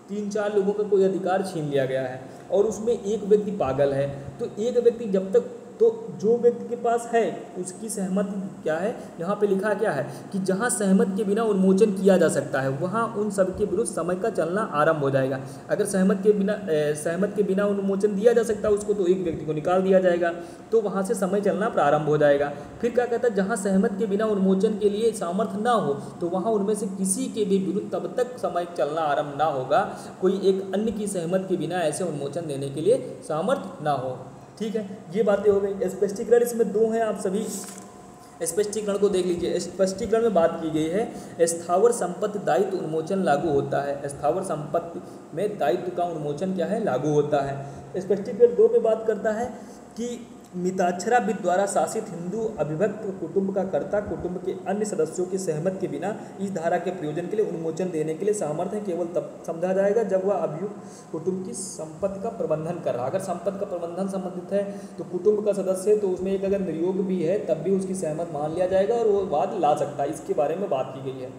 3-4 लोगों का कोई अधिकार छीन लिया गया है और उसमें एक व्यक्ति पागल है, तो एक व्यक्ति जब तक तो जो व्यक्ति के पास है उसकी सहमति क्या है, यहाँ पे लिखा क्या है कि जहाँ सहमति के बिना उन्मोचन किया जा सकता है वहाँ उन सब के विरुद्ध समय का चलना आरंभ हो जाएगा। अगर सहमत के बिना उन्मोचन दिया जा सकता है उसको, तो एक व्यक्ति को निकाल दिया जाएगा, तो वहाँ से समय चलना प्रारंभ हो जाएगा। फिर क्या कहता है, जहाँ सहमत के बिना उन्मोचन के लिए सामर्थ्य ना हो तो वहाँ उनमें से किसी के भी विरुद्ध तब तक समय चलना आरंभ ना होगा कोई एक अन्य की सहमत के बिना ऐसे उन्मोचन देने के लिए सामर्थ्य ना हो। ठीक है, ये बातें हो गई। स्पष्टीकरण इसमें दो हैं, आप सभी स्पष्टीकरण को देख लीजिए। स्पष्टीकरण में बात की गई है स्थावर संपत्ति दायित्व उन्मोचन लागू होता है। स्थावर संपत्ति में दायित्व का उन्मोचन क्या है, लागू होता है। स्पष्टीकरण 2 में बात करता है कि मिताक्षराविद द्वारा शासित हिंदू अविभक्त कुटुंब का कर्ता कुटुंब के अन्य सदस्यों की सहमति के बिना इस धारा के प्रयोजन के लिए उन्मोचन देने के लिए सामर्थ्य केवल तब समझा जाएगा जब वह अभियुक्त कुटुंब की संपत्ति का प्रबंधन कर रहा। अगर संपत्ति का प्रबंधन संबंधित है तो कुटुंब का सदस्य है तो उसमें एक अगर निर्योग भी है तब भी उसकी सहमत मान लिया जाएगा और वो बात ला सकता है। इसके बारे में बात की गई है।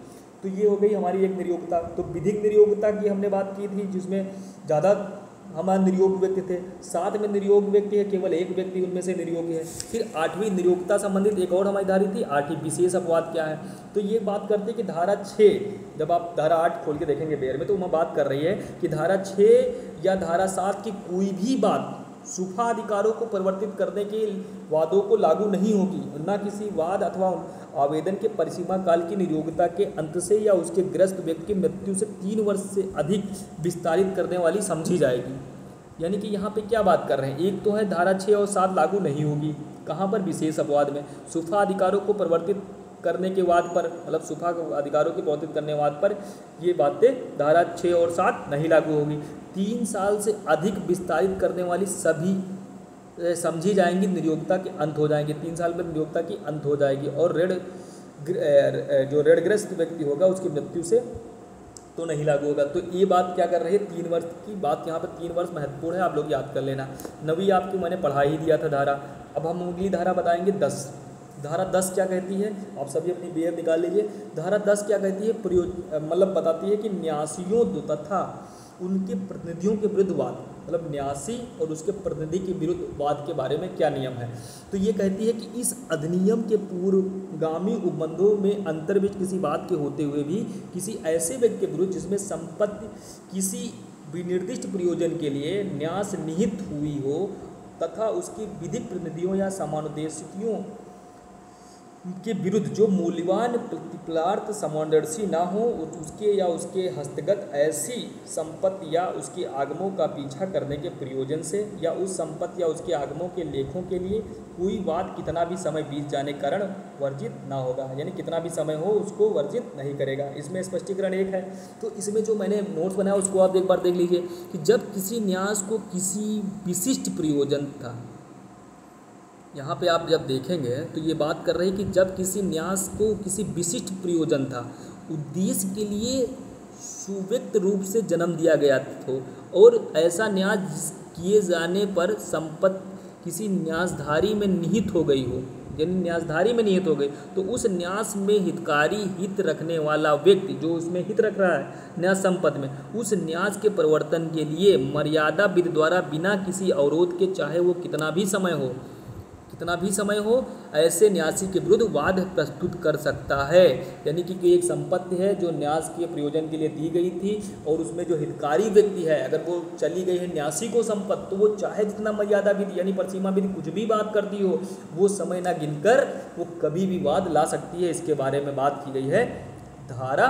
तो ये हो गई हमारी एक निर्योग्यता। तो विधिक निर्योग्यता की हमने बात की थी जिसमें ज़्यादा हमारे निर्योग व्यक्ति थे, 7 में निर्योग व्यक्ति है, केवल एक व्यक्ति उनमें से निर्योग्य है। फिर 8वीं निर्योग्यता संबंधित एक और हमारी धारा थी 8वीं विशेष अपवाद क्या है। तो ये बात करते हैं कि धारा 6, जब आप धारा 8 खोल के देखेंगे बेयर में तो वह बात कर रही है कि धारा 6 या धारा 7 की कोई भी बात सुफा अधिकारों को परिवर्तित करने के वादों को लागू नहीं होगी, न किसी वाद अथवा आवेदन के परिसीमा काल की नियोग्यता के अंत से या उसके ग्रस्त व्यक्ति की मृत्यु से 3 वर्ष से अधिक विस्तारित करने वाली समझी जाएगी। यानी कि यहाँ पे क्या बात कर रहे हैं, एक तो है धारा 6 और 7 लागू नहीं होगी, कहाँ पर, विशेष अपवाद में। सुफा अधिकारों को परिवर्तित करने के वाद पर, मतलब सुफा अधिकारों के परिवर्तित करने वाद पर ये बातें धारा 6 और 7 नहीं लागू होगी। 3 साल से अधिक विस्तारित करने वाली सभी समझी जाएंगी निर्योग्यता के अंत हो जाएंगे, 3 साल में निर्योग्यता की अंत हो जाएगी। और जो ऋणग्रस्त व्यक्ति होगा उसकी मृत्यु से तो नहीं लागू होगा। तो ये बात क्या कर रही है, 3 वर्ष की बात, यहाँ पर 3 वर्ष महत्वपूर्ण है, आप लोग याद कर लेना। 9वीं आपकी मैंने पढ़ा ही दिया था धारा। अब हम अगली धारा बताएंगे 10। धारा 10 क्या कहती है, आप सभी अपनी बेयर निकाल लीजिए। धारा 10 क्या कहती है, मतलब बताती है कि न्यासियों तथा उनके प्रतिनिधियों के विरुद्ध वाद, मतलब न्यासी और उसके प्रतिनिधि के विरुद्ध वाद के बारे में क्या नियम है। तो ये कहती है कि इस अधिनियम के पूर्वगामी उपबंधों में अंतर्विच किसी बात के होते हुए भी किसी ऐसे व्यक्ति के विरुद्ध जिसमें संपत्ति किसी विनिर्दिष्ट प्रयोजन के लिए न्यास निहित हुई हो तथा उसकी विधिक प्रतिनिधियों या समानुदेशियों के विरुद्ध जो मूल्यवान प्रतिफलार्थ सामंजस्य ना हो उसके या उसके हस्तगत ऐसी संपत्ति या उसके आगमों का पीछा करने के प्रयोजन से या उस संपत्ति या उसके आगमों के लेखों के लिए कोई वाद कितना भी समय बीत जाने के कारण वर्जित ना होगा, यानी कितना भी समय हो उसको वर्जित नहीं करेगा। इसमें स्पष्टीकरण 1 है। तो इसमें जो मैंने नोट्स बनाया उसको आप एक बार देख लीजिए कि जब किसी न्यास को किसी विशिष्ट प्रयोजन था, यहाँ पे आप जब देखेंगे तो ये बात कर रही है कि जब किसी न्यास को किसी विशिष्ट प्रयोजन था, उद्देश्य के लिए सुव्यक्त रूप से जन्म दिया गया हो और ऐसा न्यास किए जाने पर संपत्ति किसी न्यासधारी में निहित हो गई हो, यानी न्यासधारी में निहित हो गई, तो उस न्यास में हितकारी हित रखने वाला व्यक्ति जो उसमें हित रख रहा है न्यास संपत्ति में, उस न्यास के परिवर्तन के लिए मर्यादा विधि द्वारा बिना किसी अवरोध के, चाहे वो कितना भी समय हो ऐसे न्यासी के विरुद्ध वाद प्रस्तुत कर सकता है। यानी कि एक संपत्ति है जो न्यास के प्रयोजन के लिए दी गई थी और उसमें जो हितकारी व्यक्ति है अगर वो चली गई है न्यासी को संपत्ति, तो वो चाहे जितना मर्यादा विधि यानी परिसीमा विधि कुछ भी बात करती हो, वो समय ना गिनकर वो कभी भी वाद ला सकती है। इसके बारे में बात की गई है धारा,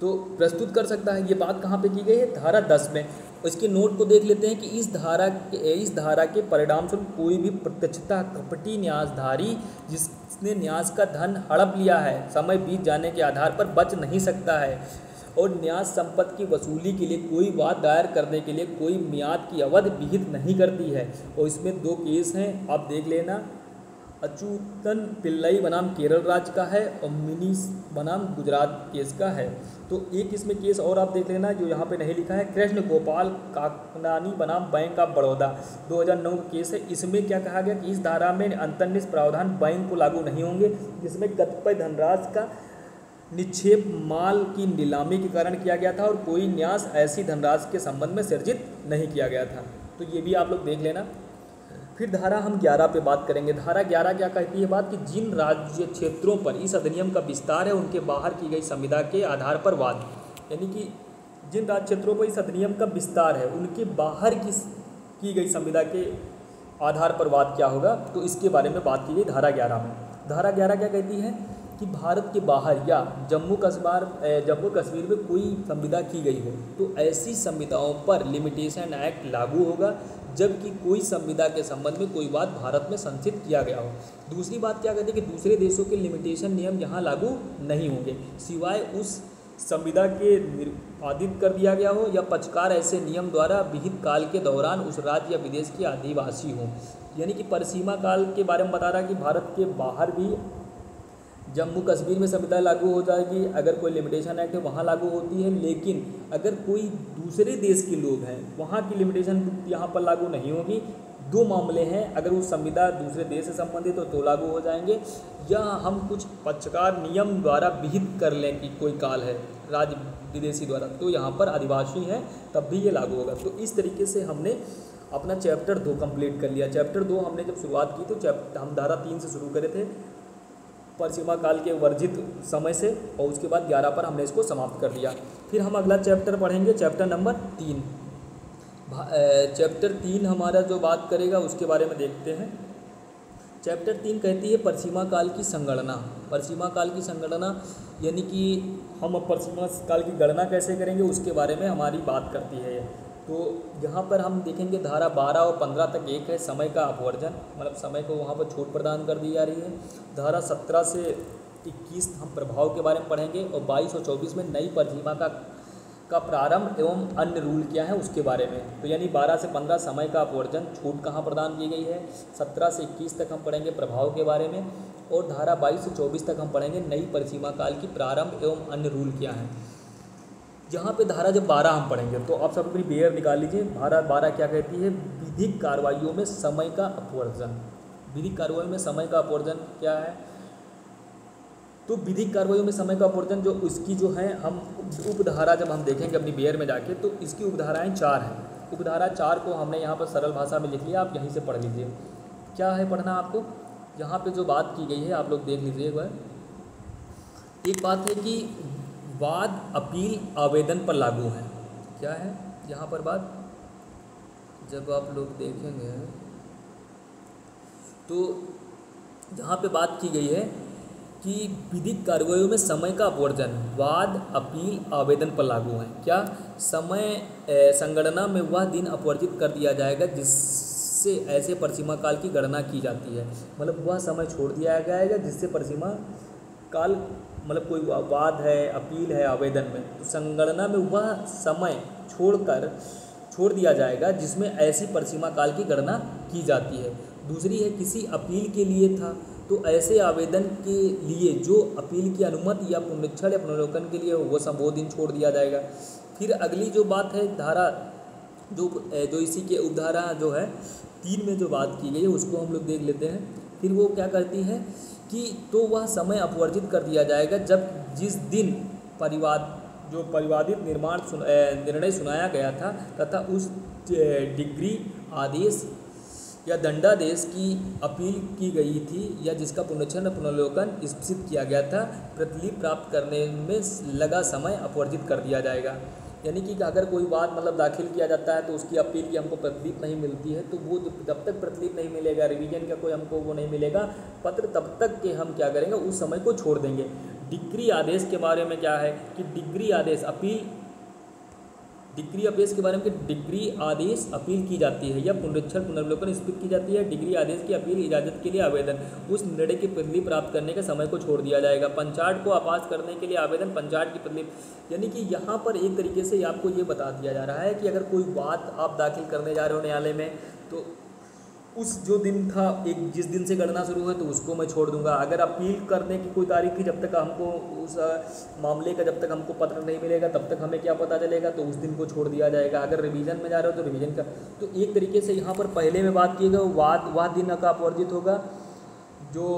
तो प्रस्तुत कर सकता है। ये बात कहाँ पे की गई है, धारा 10 में। इसके नोट को देख लेते हैं कि इस धारा के परिणाम स्वरूप कोई भी प्रत्यक्षता कपटी न्यासधारी जिसने न्यास का धन हड़प लिया है समय बीत जाने के आधार पर बच नहीं सकता है और न्यास संपत्ति की वसूली के लिए कोई वाद दायर करने के लिए कोई मियाद की अवधि विहित नहीं करती है। और इसमें 2 केस हैं, आप देख लेना। अच्युतन पिल्लई बनाम केरल राज्य का है और मिनीस बनाम गुजरात केस का है। तो एक इसमें केस और आप देख लेना जो यहाँ पे नहीं लिखा है, कृष्ण गोपाल काकनानी बनाम बैंक ऑफ बड़ौदा 2009 का केस है। इसमें क्या कहा गया कि इस धारा में अंतर्निहित प्रावधान बैंक को लागू नहीं होंगे जिसमें कतिपय धनराशि का निक्षेप माल की नीलामी के कारण किया गया था और कोई न्यास ऐसी धनराशि के संबंध में सृजित नहीं किया गया था। तो ये भी आप लोग देख लेना। फिर धारा हम 11 पे बात करेंगे। धारा 11 क्या कहती है बात कि जिन राज्य क्षेत्रों पर इस अधिनियम का विस्तार है उनके बाहर की गई संविदा के आधार पर वाद, यानी कि जिन राज्य क्षेत्रों पर इस अधिनियम का विस्तार है उनके बाहर की गई संविदा के आधार पर वाद क्या होगा, तो इसके बारे में बात की गई धारा 11 में। धारा 11 क्या कहती है कि भारत के बाहर या जम्मू कश्मीर में कोई संविदा की गई हो तो ऐसी संविदाओं पर लिमिटेशन एक्ट लागू होगा, जबकि कोई संविदा के संबंध में कोई बात भारत में संचित किया गया हो। दूसरी बात क्या कहती है कि दूसरे देशों के लिमिटेशन नियम यहाँ लागू नहीं होंगे सिवाय उस संविदा के निष्पादित कर दिया गया हो या पक्षकार ऐसे नियम द्वारा विहित काल के दौरान उस राज्य या विदेश के आदिवासी हो। यानी कि परिसीमा काल के बारे में बता रहा है कि भारत के बाहर भी जम्मू कश्मीर में संविदा लागू हो जाएगी, अगर कोई लिमिटेशन एक्ट है वहाँ लागू होती है, लेकिन अगर कोई दूसरे देश के लोग हैं वहाँ की लिमिटेशन यहाँ पर लागू नहीं होगी। दो मामले हैं, अगर वो संविदा दूसरे देश से संबंधित हो तो लागू हो जाएंगे, या हम कुछ पक्षकार नियम द्वारा विहित कर लें कि कोई काल है राज्य विदेशी द्वारा तो यहाँ पर आदिवासी हैं तब भी ये लागू होगा। तो इस तरीके से हमने अपना चैप्टर 2 कंप्लीट कर लिया। चैप्टर 2 हमने जब शुरुआत की तो हम धारा 3 से शुरू करे थे, परिसीमा काल के वर्जित समय से, और उसके बाद 11 पर हमने इसको समाप्त कर लिया। फिर हम अगला चैप्टर पढ़ेंगे, चैप्टर नंबर 3। चैप्टर 3 हमारा जो बात करेगा उसके बारे में देखते हैं। चैप्टर 3 कहती है परिसीमा काल की संगणना। परिसीमा काल की संगणना यानी कि हम परिसीमा काल की गणना कैसे करेंगे उसके बारे में हमारी बात करती है। तो यहाँ पर हम देखेंगे धारा 12 और 15 तक एक है समय का अपवर्जन, मतलब समय को वहाँ पर छूट प्रदान कर दी जा रही है। धारा 17 से 21 हम प्रभाव के बारे में पढ़ेंगे, और 22 और 24 में नई परिसीमा का प्रारंभ एवं अन्य रूल क्या है उसके बारे में। तो यानी 12 से 15 समय का अपवर्जन छूट कहाँ प्रदान की गई है, 17 से 21 तक हम पढ़ेंगे प्रभाव के बारे में, और धारा 22 से 24 तक हम पढ़ेंगे नई परिसीमा काल की प्रारंभ एवं अन्य रूल क्या है। यहाँ पे धारा जब 12 हम पढ़ेंगे तो आप सब अपनी बेयर निकाल लीजिए। धारा 12 क्या कहती है, विधिक कार्रवाइयों में समय का अपवर्जन। विधिक कार्रवाई में समय का अपवर्जन क्या है, तो विधिक कार्रवाइयों में समय का अपवर्जन जो उसकी जो है हम उपधारा जब हम देखेंगे अपनी बेयर में जाके तो इसकी उपधाराएं 4 हैं। उपधारा 4 को हमने यहाँ पर सरल भाषा में लिख लिया, आप यहीं से पढ़ लीजिए। क्या है पढ़ना आपको, यहाँ पे जो बात की गई है आप लोग देख लीजिए एक बार। एक बात है कि वाद अपील आवेदन पर लागू है। क्या है यहाँ पर बात, जब आप लोग देखेंगे तो यहाँ पे बात की गई है कि विधिक कार्रवाइयों में समय का अपवर्जन वाद अपील आवेदन पर लागू है। क्या समय संगणना में वह दिन अपवर्जित कर दिया जाएगा जिससे ऐसे परिसीमा काल की गणना की जाती है, मतलब वह समय छोड़ दिया जाएगा जिससे परिसीमा काल, मतलब कोई वाद है अपील है आवेदन में, तो संगणना में वह समय छोड़ दिया जाएगा जिसमें ऐसी परिसीमा काल की गणना की जाती है। दूसरी है किसी अपील के लिए था तो ऐसे आवेदन के लिए जो अपील की अनुमति या पुनरीक्षण या पुनर्लोकन के लिए वो दिन छोड़ दिया जाएगा। फिर अगली जो बात है धारा जो इसी के उपधारा जो है 3 में जो बात की गई है उसको हम लोग देख लेते हैं। फिर वो क्या करती है कि तो वह समय अपवर्जित कर दिया जाएगा जब जिस दिन परिवादित निर्णय सुनाया गया था तथा उस डिग्री आदेश या दंडादेश की अपील की गई थी या जिसका पुनरीक्षण पुनर्लोकन स्थित किया गया था, प्रतिलिपि प्राप्त करने में लगा समय अपवर्जित कर दिया जाएगा। यानी कि अगर कोई बात मतलब दाखिल किया जाता है तो उसकी अपील की हमको प्रतिलिपि नहीं मिलती है तो वो जब तक प्रतिलिपि नहीं मिलेगा, रिवीजन का कोई हमको वो नहीं मिलेगा पत्र, तब तक के हम क्या करेंगे उस समय को छोड़ देंगे। डिग्री आदेश के बारे में क्या है कि डिग्री आदेश के बारे में कि डिग्री आदेश अपील की जाती है या पुनरीक्षण पुनर्लोकन स्थित की जाती है। डिग्री आदेश की अपील इजाज़त के लिए आवेदन, उस निर्णय की प्रतिलिपि प्राप्त करने के समय को छोड़ दिया जाएगा। पंचायत को आपास करने के लिए आवेदन, पंचायत की प्रतिलिपि, यानी कि यहाँ पर एक तरीके से आपको ये बता दिया जा रहा है कि अगर कोई बात आप दाखिल करने जा रहे हो न्यायालय में तो उस जो दिन था जिस दिन से गणना शुरू है तो उसको मैं छोड़ दूंगा। अगर अपील करने की कोई तारीख थी जब तक हमको उस मामले का जब तक हमको पत्र नहीं मिलेगा तब तक हमें क्या पता चलेगा, तो उस दिन को छोड़ दिया जाएगा। अगर रिवीजन में जा रहे हो तो रिवीजन का, तो एक तरीके से यहाँ पर पहले में बात की गई वाद दिन का अपवर्जित होगा जो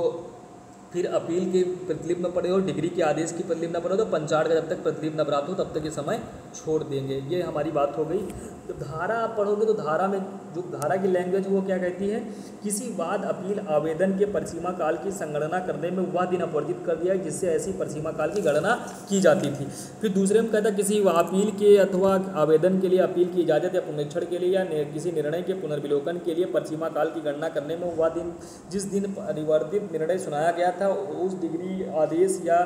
फिर अपील के प्रतिलिपि न पड़े हो, डिग्री के आदेश की प्रतिलिपि न पड़े हो, तो पंचायत का जब तक प्रतिलिपि न प्राप्त हो तब तक ये समय छोड़ देंगे। ये हमारी बात हो गई जब धारा आप पढ़ोगे तो धारा में जो धारा की लैंग्वेज वो क्या कहती है, किसी वाद अपील आवेदन के परिसीमा काल की संगणना करने में वह दिन अपवर्जित कर दिया जिससे ऐसी परिसीमा काल की गणना की जाती थी। फिर दूसरे में कहता है किसी अपील के अथवा आवेदन के लिए अपील की इजाज़त या पुनरीक्षण के लिए या किसी निर्णय के पुनर्विलोकन के लिए परिसीमा काल की गणना करने में वह दिन जिस दिन परिवर्तित निर्णय सुनाया गया था उस डिग्री आदेश या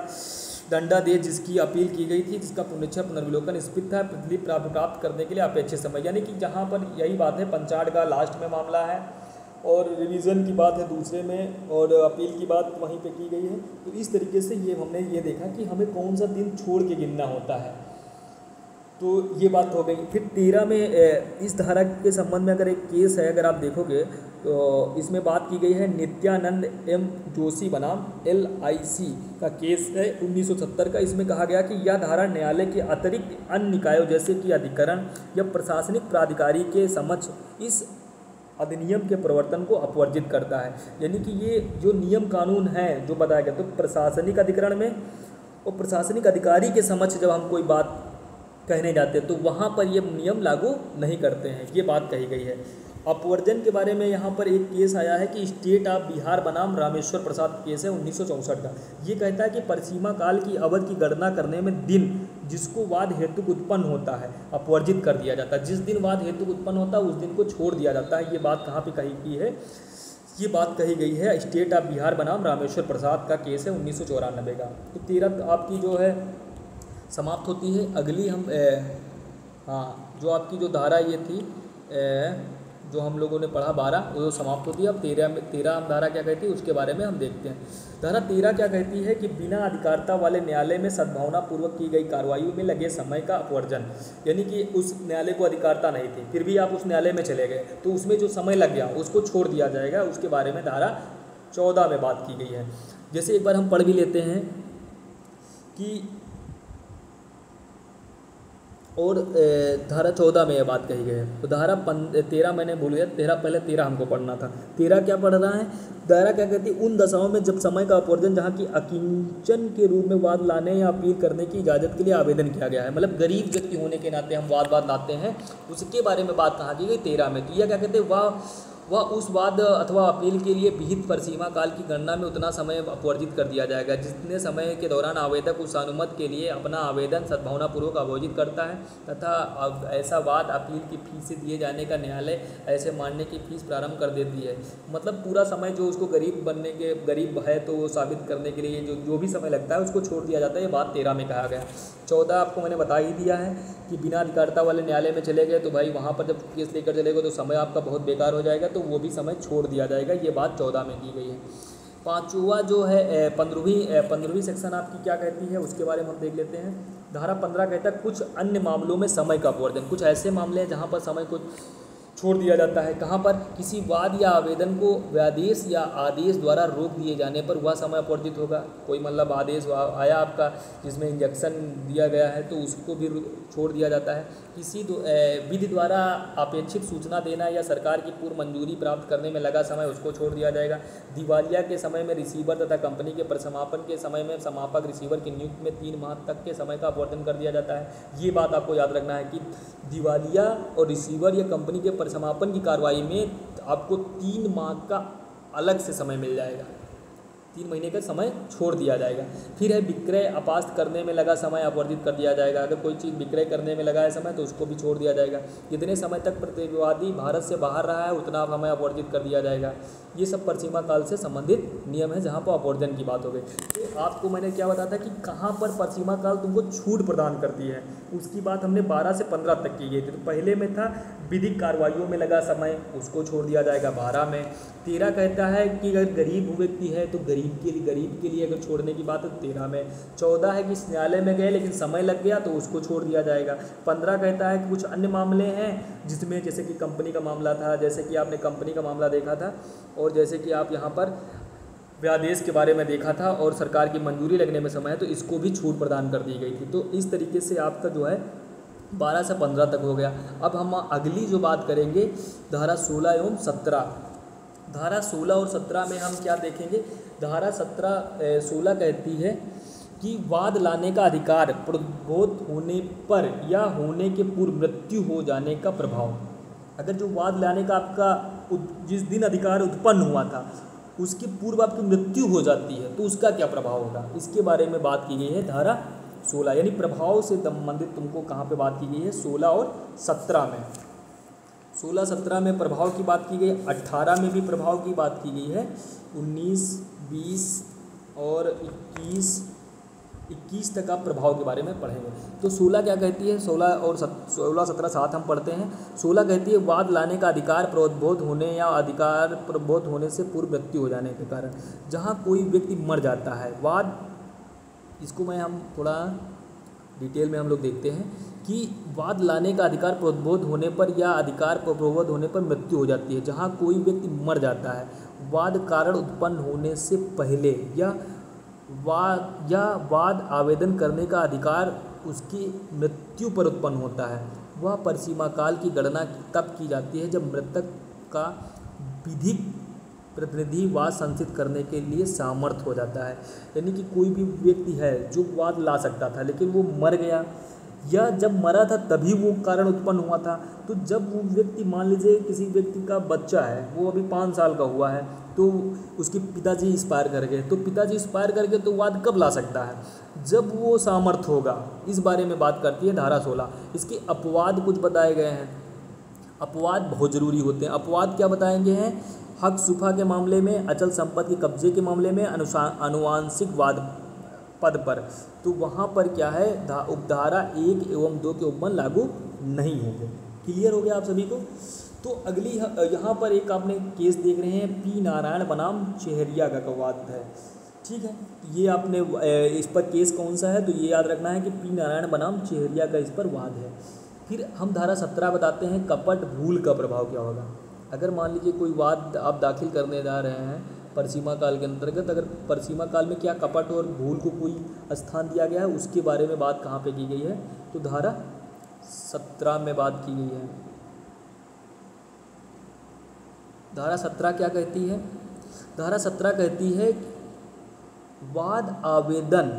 दंडादेश जिसकी अपील की गई थी जिसका पुनरीक्षण पुनर्विलोकन स्थित था प्रतिलिपि प्राप्त करने के लिए अपेक्षित समय, यानी कि जहाँ पर यही बात है पंचाट का लास्ट में मामला है और रिवीजन की बात है दूसरे में और अपील की बात वहीं पे की गई है। तो इस तरीके से ये हमने ये देखा कि हमें कौन सा दिन छोड़ के गिनना होता है, तो ये बात हो गई। फिर 13 में इस धारा के संबंध में अगर एक केस है अगर आप देखोगे तो इसमें बात की गई है नित्यानंद एम जोशी बनाम LIC का केस है 1970 का। इसमें कहा गया कि यह धारा न्यायालय के अतिरिक्त अन्य निकायों जैसे कि अधिकरण या प्रशासनिक प्राधिकारी के समक्ष इस अधिनियम के प्रवर्तन को अपवर्जित करता है, यानी कि ये जो नियम कानून है जो बताया गया तो प्रशासनिक अधिकरण में और प्रशासनिक अधिकारी के समक्ष जब हम कोई बात कहने जाते हैं तो वहाँ पर ये नियम लागू नहीं करते हैं, ये बात कही गई है। अपवर्जन के बारे में यहाँ पर एक केस आया है कि स्टेट ऑफ बिहार बनाम रामेश्वर प्रसाद केस है 1964 का। ये कहता है कि परिसीमा काल की अवधि की गणना करने में दिन जिसको वाद हेतु उत्पन्न होता है अपवर्जित कर दिया जाता है, जिस दिन वाद हेतु उत्पन्न होता है उस दिन को छोड़ दिया जाता है। ये बात कहाँ पर कही गई है, ये बात कही गई है स्टेट ऑफ बिहार बनाम रामेश्वर प्रसाद का केस है 1994 का। तो 13 आपकी जो है समाप्त होती है। अगली हम जो आपकी जो धारा ये थी जो हम लोगों ने पढ़ा 12 वो समाप्त होती है। अब 13 हम धारा क्या कहती है उसके बारे में हम देखते हैं। धारा 13 क्या कहती है कि बिना अधिकारिता वाले न्यायालय में सद्भावनापूर्वक की गई कार्रवाई में लगे समय का अपवर्जन, यानी कि उस न्यायालय को अधिकारिता नहीं थी फिर भी आप उस न्यायालय में चले गए तो उसमें जो समय लग गया उसको छोड़ दिया जाएगा, उसके बारे में धारा 14 में बात की गई है। जैसे एक बार हम पढ़ भी लेते हैं कि और धारा 14 में यह बात कही गई है। तो धारा 13 मैंने भूल गया, पहले 13 हमको पढ़ना था। 13 क्या पढ़ रहा है, धारा क्या कहती है, उन दशाओं में जब समय का अपवर्जन जहाँ की अकिंचन के रूप में वाद लाने या अपील करने की इजाज़त के लिए आवेदन किया गया है, मतलब गरीब व्यक्ति होने के नाते हम वाद लाते हैं, उसके बारे में बात कहाँ की गई 13 में। तो यह क्या कहते हैं, वह उस वाद अथवा अपील के लिए विहित परिसीमा काल की गणना में उतना समय अपवर्जित कर दिया जाएगा जितने समय के दौरान आवेदक उस अनुमति के लिए अपना आवेदन सद्भावनापूर्वक आयोजित करता है तथा ऐसा वाद अपील की फीस से दिए जाने का न्यायालय ऐसे मानने की फीस प्रारंभ कर देती है। मतलब पूरा समय जो उसको गरीब है तो वो साबित करने के लिए जो भी समय लगता है उसको छोड़ दिया जाता है। ये बात 13 में कहा गया। 14 आपको मैंने बता ही दिया है कि बिना अधिकारिता वाले न्यायालय में चले गए तो भाई वहाँ पर जब केस लेकर चले गए तो समय आपका बहुत बेकार हो जाएगा, तो वो भी समय छोड़ दिया जाएगा। ये बात 14 में की गई है। 5वां जो है 15वीं सेक्शन आपकी क्या कहती है उसके बारे में हम देख लेते हैं। धारा 15 कहता है कुछ अन्य मामलों में समय का अपवर्जन। कुछ ऐसे मामले हैं जहाँ पर समय को छोड़ दिया जाता है। कहाँ पर, किसी वाद या आवेदन को व्यादेश या आदेश द्वारा रोक दिए जाने पर वह समय अपवर्जित होगा। कोई मतलब आदेश आया आपका जिसमें इंजेक्शन दिया गया है तो उसको भी छोड़ दिया जाता है। किसी विधि द्वारा अपेक्षित सूचना देना या सरकार की पूर्व मंजूरी प्राप्त करने में लगा समय उसको छोड़ दिया जाएगा। दिवालिया के समय में रिसीवर तथा कंपनी के परिसमापन के समय में समापक रिसीवर की नियुक्ति में 3 माह तक के समय का अपवर्जन कर दिया जाता है। ये बात आपको याद रखना है कि दिवालिया और रिसीवर या कंपनी के परिसमापन की कार्रवाई में आपको 3 माह का अलग से समय मिल जाएगा, 3 महीने का समय छोड़ दिया जाएगा। फिर है विक्रय अपास्त करने में लगा समय अपवर्जित कर दिया जाएगा। अगर कोई चीज़ विक्रय करने में लगा है समय तो उसको भी छोड़ दिया जाएगा। जितने समय तक प्रतिवादी भारत से बाहर रहा है उतना समय अपवर्जित कर दिया जाएगा। ये सब परिसीमा काल से संबंधित नियम है जहाँ पर अपवर्जन की बात हो गई। तो आपको मैंने क्या बताया था कि कहाँ पर परिसीमा काल तुमको छूट प्रदान करती है, उसकी बात हमने 12 से 15 तक की गई थी। तो पहले में था विधिक कार्रवाइयों में लगा समय, उसको छोड़ दिया जाएगा 12 में। 13 कहता है कि अगर गरीब व्यक्ति है तो गरीब के लिए अगर छोड़ने की बात है तो 13 में। 14 है कि इस न्यायालय में गए लेकिन समय लग गया तो उसको छोड़ दिया जाएगा। 15 कहता है कि कुछ अन्य मामले हैं जिसमें जैसे कि कंपनी का मामला था, जैसे कि आपने कंपनी का मामला देखा था, और जैसे कि आप यहाँ पर व्यादेश के बारे में देखा था और सरकार की मंजूरी लगने में समय है तो इसको भी छूट प्रदान कर दी गई थी। तो इस तरीके से आपका जो है 12 से 15 तक हो गया। अब हम अगली जो बात करेंगे धारा 16 एवं 17। धारा 16 और 17 में हम क्या देखेंगे। धारा 16 कहती है कि वाद लाने का अधिकार प्रबोध होने पर या होने के पूर्व मृत्यु हो जाने का प्रभाव। अगर जो वाद लाने का आपका जिस दिन अधिकार उत्पन्न हुआ था उसके पूर्व आपकी मृत्यु हो जाती है तो उसका क्या प्रभाव होगा, इसके बारे में बात की गई है धारा 16। यानी प्रभाव से संबंधित तुमको कहाँ पे बात की गई है, 16 और 17 में। 16-17 में प्रभाव की बात की गई, 18 में भी प्रभाव की बात की गई है, 19, 20 और 21 तक आप प्रभाव के बारे में पढ़ेंगे। तो 16 क्या कहती है, 16 17 साथ हम पढ़ते हैं। 16 कहती है वाद लाने का अधिकार प्रबोध होने या अधिकार प्रबोध होने से पूर्व मृत्यु हो जाने के कारण, जहाँ कोई व्यक्ति मर जाता है। वाद, इसको हम थोड़ा डिटेल में हम लोग देखते हैं कि वाद लाने का अधिकार प्रबोध होने पर या अधिकार प्रबोध होने पर मृत्यु हो जाती है, जहाँ कोई व्यक्ति मर जाता है। वाद कारण उत्पन्न होने से पहले या वाद आवेदन करने का अधिकार उसकी मृत्यु पर उत्पन्न होता है। वह परिसीमा काल की गणना तब की जाती है जब मृतक का विधिक प्रतिनिधि वाद संचित करने के लिए सामर्थ्य हो जाता है। यानी कि कोई भी व्यक्ति है जो वाद ला सकता था लेकिन वो मर गया, या जब मरा था तभी वो कारण उत्पन्न हुआ था। तो जब वो व्यक्ति, मान लीजिए किसी व्यक्ति का बच्चा है, वो अभी 5 साल का हुआ है, तो उसके पिताजी एक्सपायर कर गए, तो पिताजी एक्सपायर कर गए तो वाद कब ला सकता है, जब वो सामर्थ्य होगा। इस बारे में बात करती है धारा 16। इसके अपवाद कुछ बताए गए हैं। अपवाद बहुत ज़रूरी होते हैं। अपवाद क्या बताएंगे हैं, हक सुफा के मामले में, अचल संपत्ति के कब्जे के मामले में, अनुवांशिक वाद पद पर, तो वहाँ पर क्या है, उपधारा 1 एवं 2 के उपबंध लागू नहीं होंगे। क्लियर हो गया आप सभी को। तो अगली यहाँ पर एक आपने केस देख रहे हैं, पी नारायण बनाम चेहरिया का वाद है। ठीक है, ये आपने इस पर केस कौन सा है, तो ये याद रखना है कि पी नारायण बनाम चेहरिया का इस पर वाद है। फिर हम धारा 17 बताते हैं, कपट भूल का प्रभाव क्या होगा। अगर मान लीजिए कोई वाद आप दाखिल करने जा रहे हैं परसीमा काल के अंतर्गत, अगर परसीमा काल में क्या कपट और भूल को कोई स्थान दिया गया है, उसके बारे में बात कहाँ पे की गई है, तो धारा 17 में बात की गई है। धारा 17 क्या कहती है, धारा 17 कहती है वाद आवेदन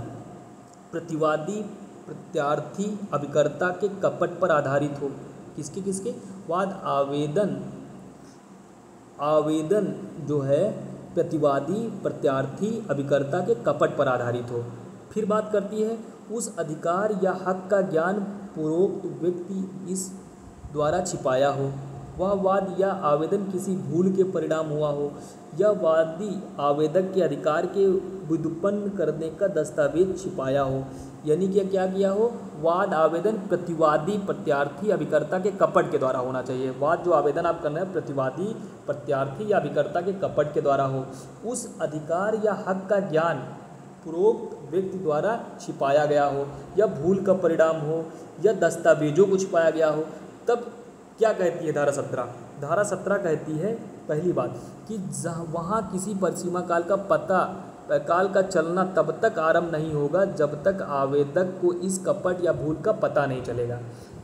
प्रतिवादी प्रत्यार्थी अभिकर्ता के कपट पर आधारित हो। किसके वाद आवेदन जो है प्रतिवादी प्रत्यार्थी अभिकर्ता के कपट पर आधारित हो। फिर बात करती है उस अधिकार या हक का ज्ञान पूर्वोक्त व्यक्ति इस द्वारा छिपाया हो, वह वाद या आवेदन किसी भूल के परिणाम हुआ हो, या वादी आवेदक के अधिकार के व्युत्पन्न करने का दस्तावेज छिपाया हो। यानी कि क्या किया हो, वाद आवेदन प्रतिवादी प्रत्यार्थी अभिकर्ता के कपट के द्वारा होना चाहिए। वाद जो आवेदन आप करना है प्रतिवादी प्रत्यार्थी या अभिकर्ता के कपट के द्वारा हो। उस अधिकार या हक का ज्ञान पूर्वोक्त व्यक्ति द्वारा छिपाया गया हो, या भूल का परिणाम हो, या दस्तावेजों को छिपाया गया हो। तब क्या कहती है धारा 17? धारा 17 कहती है पहली बात कि वहाँ किसी परिसीमा काल का चलना तब तक आरंभ नहीं होगा जब तक आवेदक को इस कपट या भूल का पता नहीं चलेगा।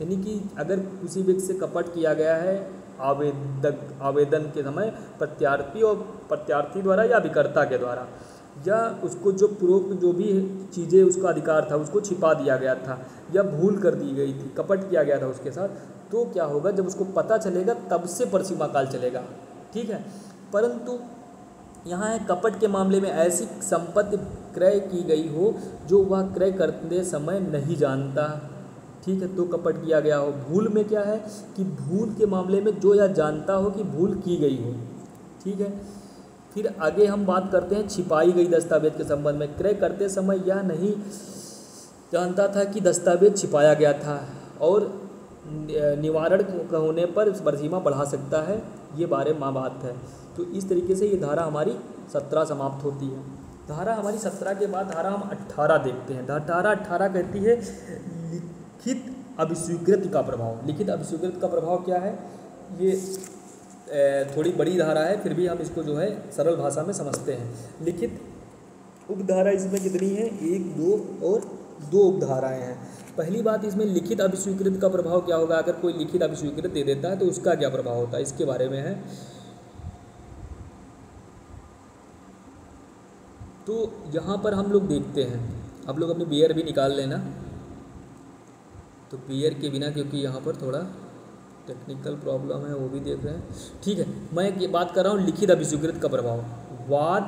यानी कि अगर किसी व्यक्ति से कपट किया गया है आवेदन के समय प्रत्यार्थी द्वारा या अभिकर्ता के द्वारा, या उसको जो पूर्वोक्त जो भी चीज़ें उसका अधिकार था उसको छिपा दिया गया था, या भूल कर दी गई थी, कपट किया गया था उसके साथ, तो क्या होगा, जब उसको पता चलेगा तब से परसीमा काल चलेगा। ठीक है, परंतु यहाँ है कपट के मामले में ऐसी संपत्ति क्रय की गई हो जो वह क्रय करते समय नहीं जानता। ठीक है, तो कपट किया गया हो। भूल में क्या है कि भूल के मामले में जो यह जानता हो कि भूल की गई हो। ठीक है, फिर आगे हम बात करते हैं छिपाई गई दस्तावेज के संबंध में। क्रय करते समय यह नहीं जानता था कि दस्तावेज छिपाया गया था और निवारण होने पर परसीमा बढ़ा सकता है, ये बारे में बात है। तो इस तरीके से ये धारा हमारी 17 समाप्त होती है। धारा हमारी 17 के बाद धारा हम 18 देखते हैं। धारा 18 कहती है लिखित अभिस्वीकृति का प्रभाव। लिखित अभिस्वीकृति का प्रभाव क्या है, ये थोड़ी बड़ी धारा है, फिर भी हम इसको जो है सरल भाषा में समझते हैं। लिखित उपधारा इसमें कितनी है, 1, 2 और 2 उपधाराएँ हैं। पहली बात, इसमें लिखित अभिस्वीकृति का प्रभाव क्या होगा। अगर कोई लिखित अभिस्वीकृति दे देता है तो उसका क्या प्रभाव होता है, इसके बारे में है। तो यहाँ पर हम लोग देखते हैं, आप लोग अपनी बियर भी निकाल लेना। तो बियर के बिना, क्योंकि यहाँ पर थोड़ा टेक्निकल प्रॉब्लम है, वो भी देख रहे हैं। ठीक है, मैं ये बात कर रहा हूँ लिखित अभिस्वीकृत का प्रभाव। वाद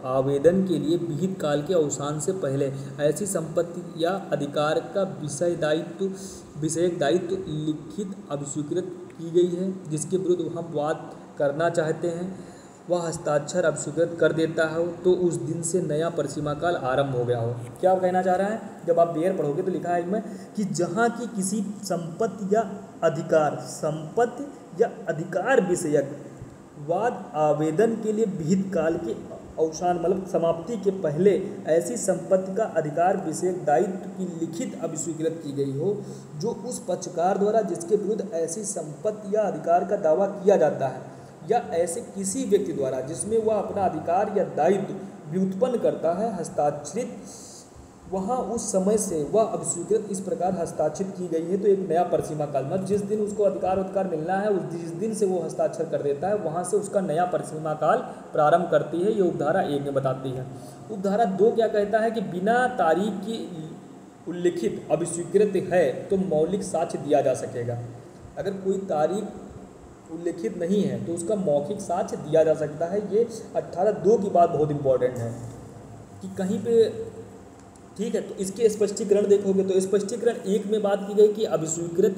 आवेदन के लिए विहित काल के अवसान से पहले ऐसी संपत्ति या अधिकार का विषयक दायित्व लिखित अभिस्वीकृत की गई है जिसके विरुद्ध हम वाद करना चाहते हैं, वह हस्ताक्षर अभिस्वीकृत कर देता हो तो उस दिन से नया परिसीमा काल आरंभ हो गया हो। क्या कहना चाह रहा है, जब आप बेयर पढ़ोगे तो लिखा है इसमें कि जहाँ की किसी संपत्ति या अधिकार विषयक वाद आवेदन के लिए विहित काल के अवसान मतलब समाप्ति के पहले ऐसी संपत्ति का अधिकार विषयक दायित्व की लिखित अभिस्वीकृत की गई हो जो उस पक्षकार द्वारा जिसके विरुद्ध ऐसी संपत्ति या अधिकार का दावा किया जाता है या ऐसे किसी व्यक्ति द्वारा जिसमें वह अपना अधिकार या दायित्व व्युत्पन्न करता है हस्ताक्षरित, वहाँ उस समय से वह अभिस्वीकृत इस प्रकार हस्ताक्षरित की गई है। तो एक नया परिसीमा काल मतलब जिस दिन उसको अधिकार मिलना है उस जिस दिन से वो हस्ताक्षर कर देता है वहाँ से उसका नया परिसीमा काल प्रारंभ करती है। ये उपधारा 1 में बताती है। उपधारा 2 क्या कहता है कि बिना तारीख की उल्लिखित अभिस्वीकृत है तो मौलिक साक्ष्य दिया जा सकेगा। अगर कोई तारीख उल्लिखित नहीं है तो उसका मौखिक साक्ष्य दिया जा सकता है। ये 18(2) की बात बहुत इंपॉर्टेंट है कि कहीं पे, ठीक है। तो इसके स्पष्टीकरण देखोगे तो स्पष्टीकरण 1 में बात की गई कि अभिस्वीकृत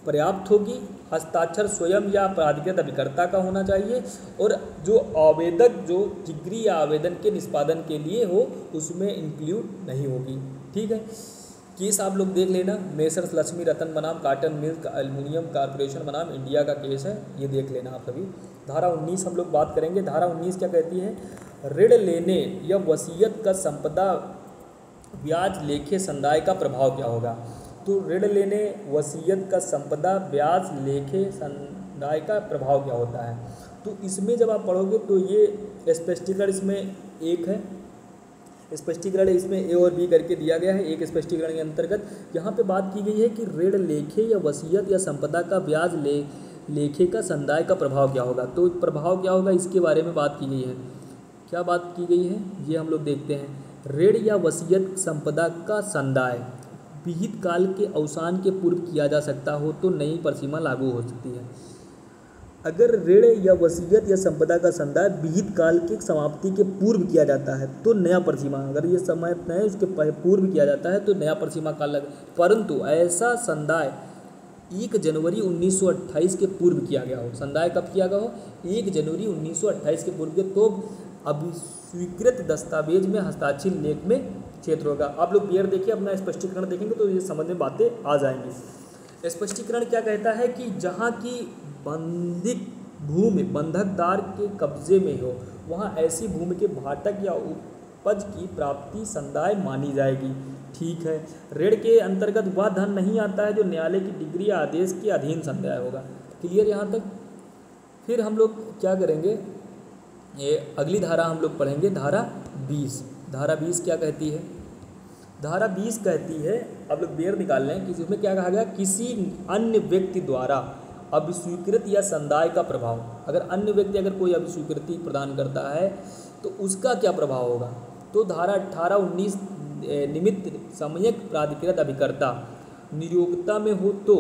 पर्याप्त होगी, हस्ताक्षर स्वयं या प्राधिकृत अभिकर्ता का होना चाहिए और जो आवेदक जो डिग्री या आवेदन के निष्पादन के लिए हो उसमें इंक्लूड नहीं होगी। ठीक है, केस आप लोग देख लेना, मेसर्स लक्ष्मी रतन बनाम कॉटन मिल्स एल्युमिनियम कॉर्पोरेशन बनाम इंडिया का केस है, ये देख लेना आप सभी। धारा 19 हम लोग बात करेंगे। धारा 19 क्या कहती है, ऋण लेने या वसीयत का संपदा ब्याज लेखे संदाय का प्रभाव क्या होगा। तो ऋण लेने वसीयत का संपदा ब्याज लेखे संदाय का प्रभाव क्या होता है। तो इसमें जब आप पढ़ोगे तो ये स्पष्टीकरण इसमें एक है, स्पष्टीकरण इसमें ए और बी करके दिया गया है। एक स्पष्टीकरण के अंतर्गत यहाँ पे बात की गई है कि ऋण लेखे या वसीयत या संपदा का ब्याज लेखे का संदाय का प्रभाव क्या होगा। तो प्रभाव क्या होगा इसके बारे में बात की गई है। क्या बात की गई है ये हम लोग देखते हैं। ऋण या वसीयत संपदा का संदाय विहित काल के अवसान के पूर्व किया जा सकता हो तो नई परिसीमा लागू हो सकती है। अगर ऋण या वसीयत या संपदा का संदाय विहित काल के समाप्ति के पूर्व किया जाता है तो नया परिसीमा, अगर ये समय है उसके पूर्व किया जाता है तो नया परिसीमा काल लगे, परंतु ऐसा संदाय 1 जनवरी 1928 के पूर्व किया गया हो। संदाय कब किया गया हो, 1 जनवरी 1928 के पूर्व के, तो अभिस्वीकृत दस्तावेज में हस्ताक्षर लेख में क्षेत्र होगा। आप लोग क्लियर देखिए, अपना स्पष्टीकरण देखेंगे तो ये समझ में बातें आ जाएंगी। स्पष्टीकरण क्या कहता है कि जहाँ की बंधिक भूमि बंधकदार के कब्जे में हो वहाँ ऐसी भूमि के भाटक या उपज की प्राप्ति संदाय मानी जाएगी। ठीक है, ऋण के अंतर्गत वह धन नहीं आता है जो न्यायालय की डिग्री या आदेश के अधीन संदाय होगा। क्लियर यहाँ तक। फिर हम लोग क्या करेंगे, ये अगली धारा हम लोग पढ़ेंगे, धारा 20। धारा 20 क्या कहती है, धारा 20 कहती है, अब लोग बेयर निकाल लें कि इसमें क्या कहा गया, किसी अन्य व्यक्ति द्वारा अभिस्वीकृत या संदाय का प्रभाव। अगर अन्य व्यक्ति अगर कोई अभिस्वीकृति प्रदान करता है तो उसका क्या प्रभाव होगा। तो धारा 18-19 निमित्त सम्यक प्राधिकृत अभिकर्ता नियोक्ता में हो तो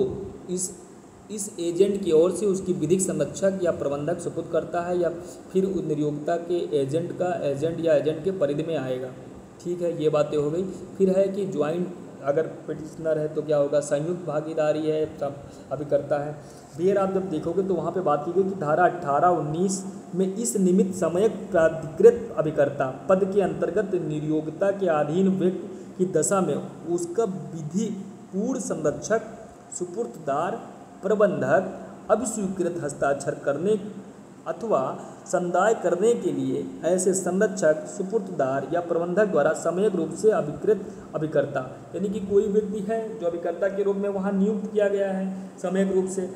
इस एजेंट की ओर से उसकी विधिक संरक्षक या प्रबंधक सुपुर्द करता है या फिर नियोक्ता के एजेंट या एजेंट के परिधि में आएगा। ठीक है, ये बातें हो गई। फिर है कि ज्वाइंट, अगर पिटिशनर है तो क्या होगा, संयुक्त भागीदारी है, अभिकर्ता है। फिर आप जब देखोगे तो वहाँ पे बात की गई कि धारा 18-19 में इस निमित्त सम्यक प्राधिकृत अभिकर्ता पद के अंतर्गत नियोक्ता के अधीन व्यक्ति की दशा में उसका विधि पूर्ण संरक्षक, सुपुर्ददार, प्रबंधक अभिस्वीकृत हस्ताक्षर करने अथवा संदाय करने के लिए ऐसे संरक्षक, सुपुर्ददार या प्रबंधक द्वारा सम्यक रूप से अभिकृत अभिकर्ता, यानी कि कोई व्यक्ति है जो अभिकर्ता के रूप में वहाँ नियुक्त किया गया है सम्यक रूप से,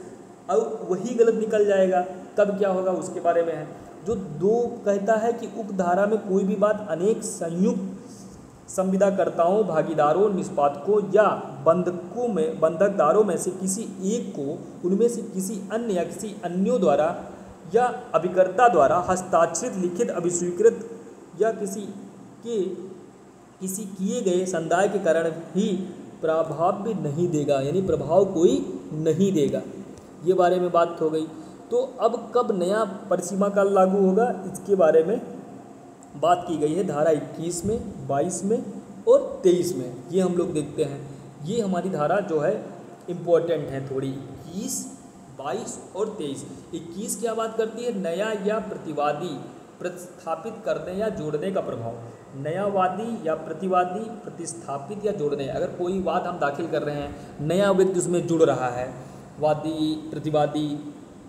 अब वही गलत निकल जाएगा तब क्या होगा उसके बारे में है। जो 2 कहता है कि उक्त धारा में कोई भी बात अनेक संयुक्त संविदाकर्ताओं, भागीदारों, निष्पादकों या बंधकदारों में से किसी एक को उनमें से किसी अन्य या किसी अन्यों द्वारा या अभिकर्ता द्वारा हस्ताक्षरित लिखित अभिस्वीकृत या किसी किए गए संदाय के कारण ही प्रभाव भी नहीं देगा, यानी प्रभाव कोई नहीं देगा। ये बारे में बात हो गई। तो अब कब नया परिसीमा काल लागू होगा, इसके बारे में बात की गई है धारा 21 में, 22 में और 23 में। ये हम लोग देखते हैं। ये हमारी धारा जो है इम्पोर्टेंट है थोड़ी, 21, 22 और 23। 21 क्या बात करती है, नया या प्रतिवादी प्रतिस्थापित करने या जोड़ने का प्रभाव। नयावादी या प्रतिवादी प्रतिस्थापित या जोड़ने, अगर कोई वाद हम दाखिल कर रहे हैं, नया व्यक्ति उसमें जुड़ रहा है, वादी प्रतिवादी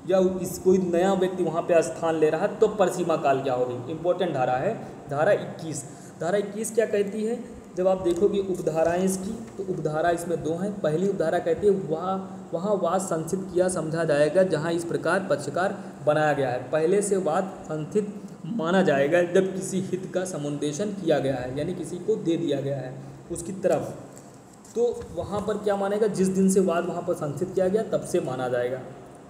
या कोई नया व्यक्ति वहाँ पे स्थान ले रहा है, तो परिसीमा काल क्या होगी। इंपॉर्टेंट धारा है धारा 21। धारा 21 क्या कहती है, जब आप देखोगे उपधाराएं इसकी, तो उपधारा इसमें दो हैं। पहली उपधारा कहती है वहाँ वाद संचित किया समझा जाएगा जहाँ इस प्रकार पक्षकार बनाया गया है। पहले से वाद संचित माना जाएगा जब किसी हित का समुद्देशन किया गया है, यानी किसी को दे दिया गया है उसकी तरफ, तो वहाँ पर क्या मानेगा, जिस दिन से वाद वहाँ पर संचित किया गया तब से माना जाएगा।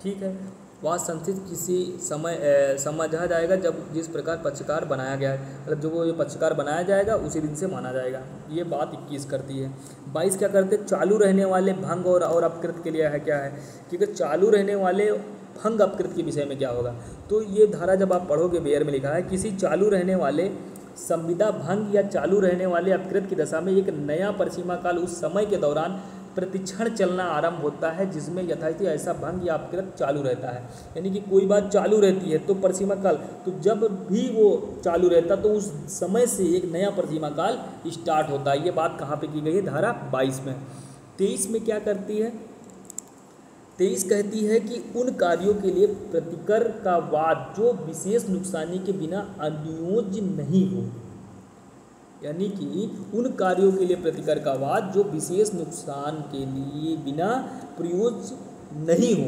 ठीक है, वाद संचित किसी समय समझा जाएगा जब जिस प्रकार पक्षकार बनाया गया है, मतलब जो वो पक्षकार बनाया जाएगा उसी दिन से माना जाएगा। ये बात 21 करती है। 22 क्या करते, चालू रहने वाले भंग और अपकृत के लिए है क्या है, क्योंकि चालू रहने वाले भंग अपकृत के विषय में क्या होगा। तो ये धारा जब आप पढ़ोगे, बेयर में लिखा है, किसी चालू रहने वाले संविदा भंग या चालू रहने वाले अपकृत की दशा में एक नया परिसीमा काल उस समय के दौरान प्रतिक्षण चलना आरंभ होता है जिसमें यथास्थिति ऐसा भंग या अपकृत चालू रहता है। यानी कि कोई बात चालू रहती है तो परिसीमा काल, तो जब भी वो चालू रहता तो उस समय से एक नया परिसीमा काल स्टार्ट होता है। ये बात कहाँ पे की गई है, धारा 22 में। 23 में क्या करती है, 23 कहती है कि उन कार्यों के लिए प्रतिकर का वाद जो विशेष नुकसानी के बिना अनुयोज्य नहीं हो, यानी कि उन कार्यों के लिए प्रतिकर का वाद जो विशेष नुकसान के लिए बिना प्रयोज्य नहीं हो,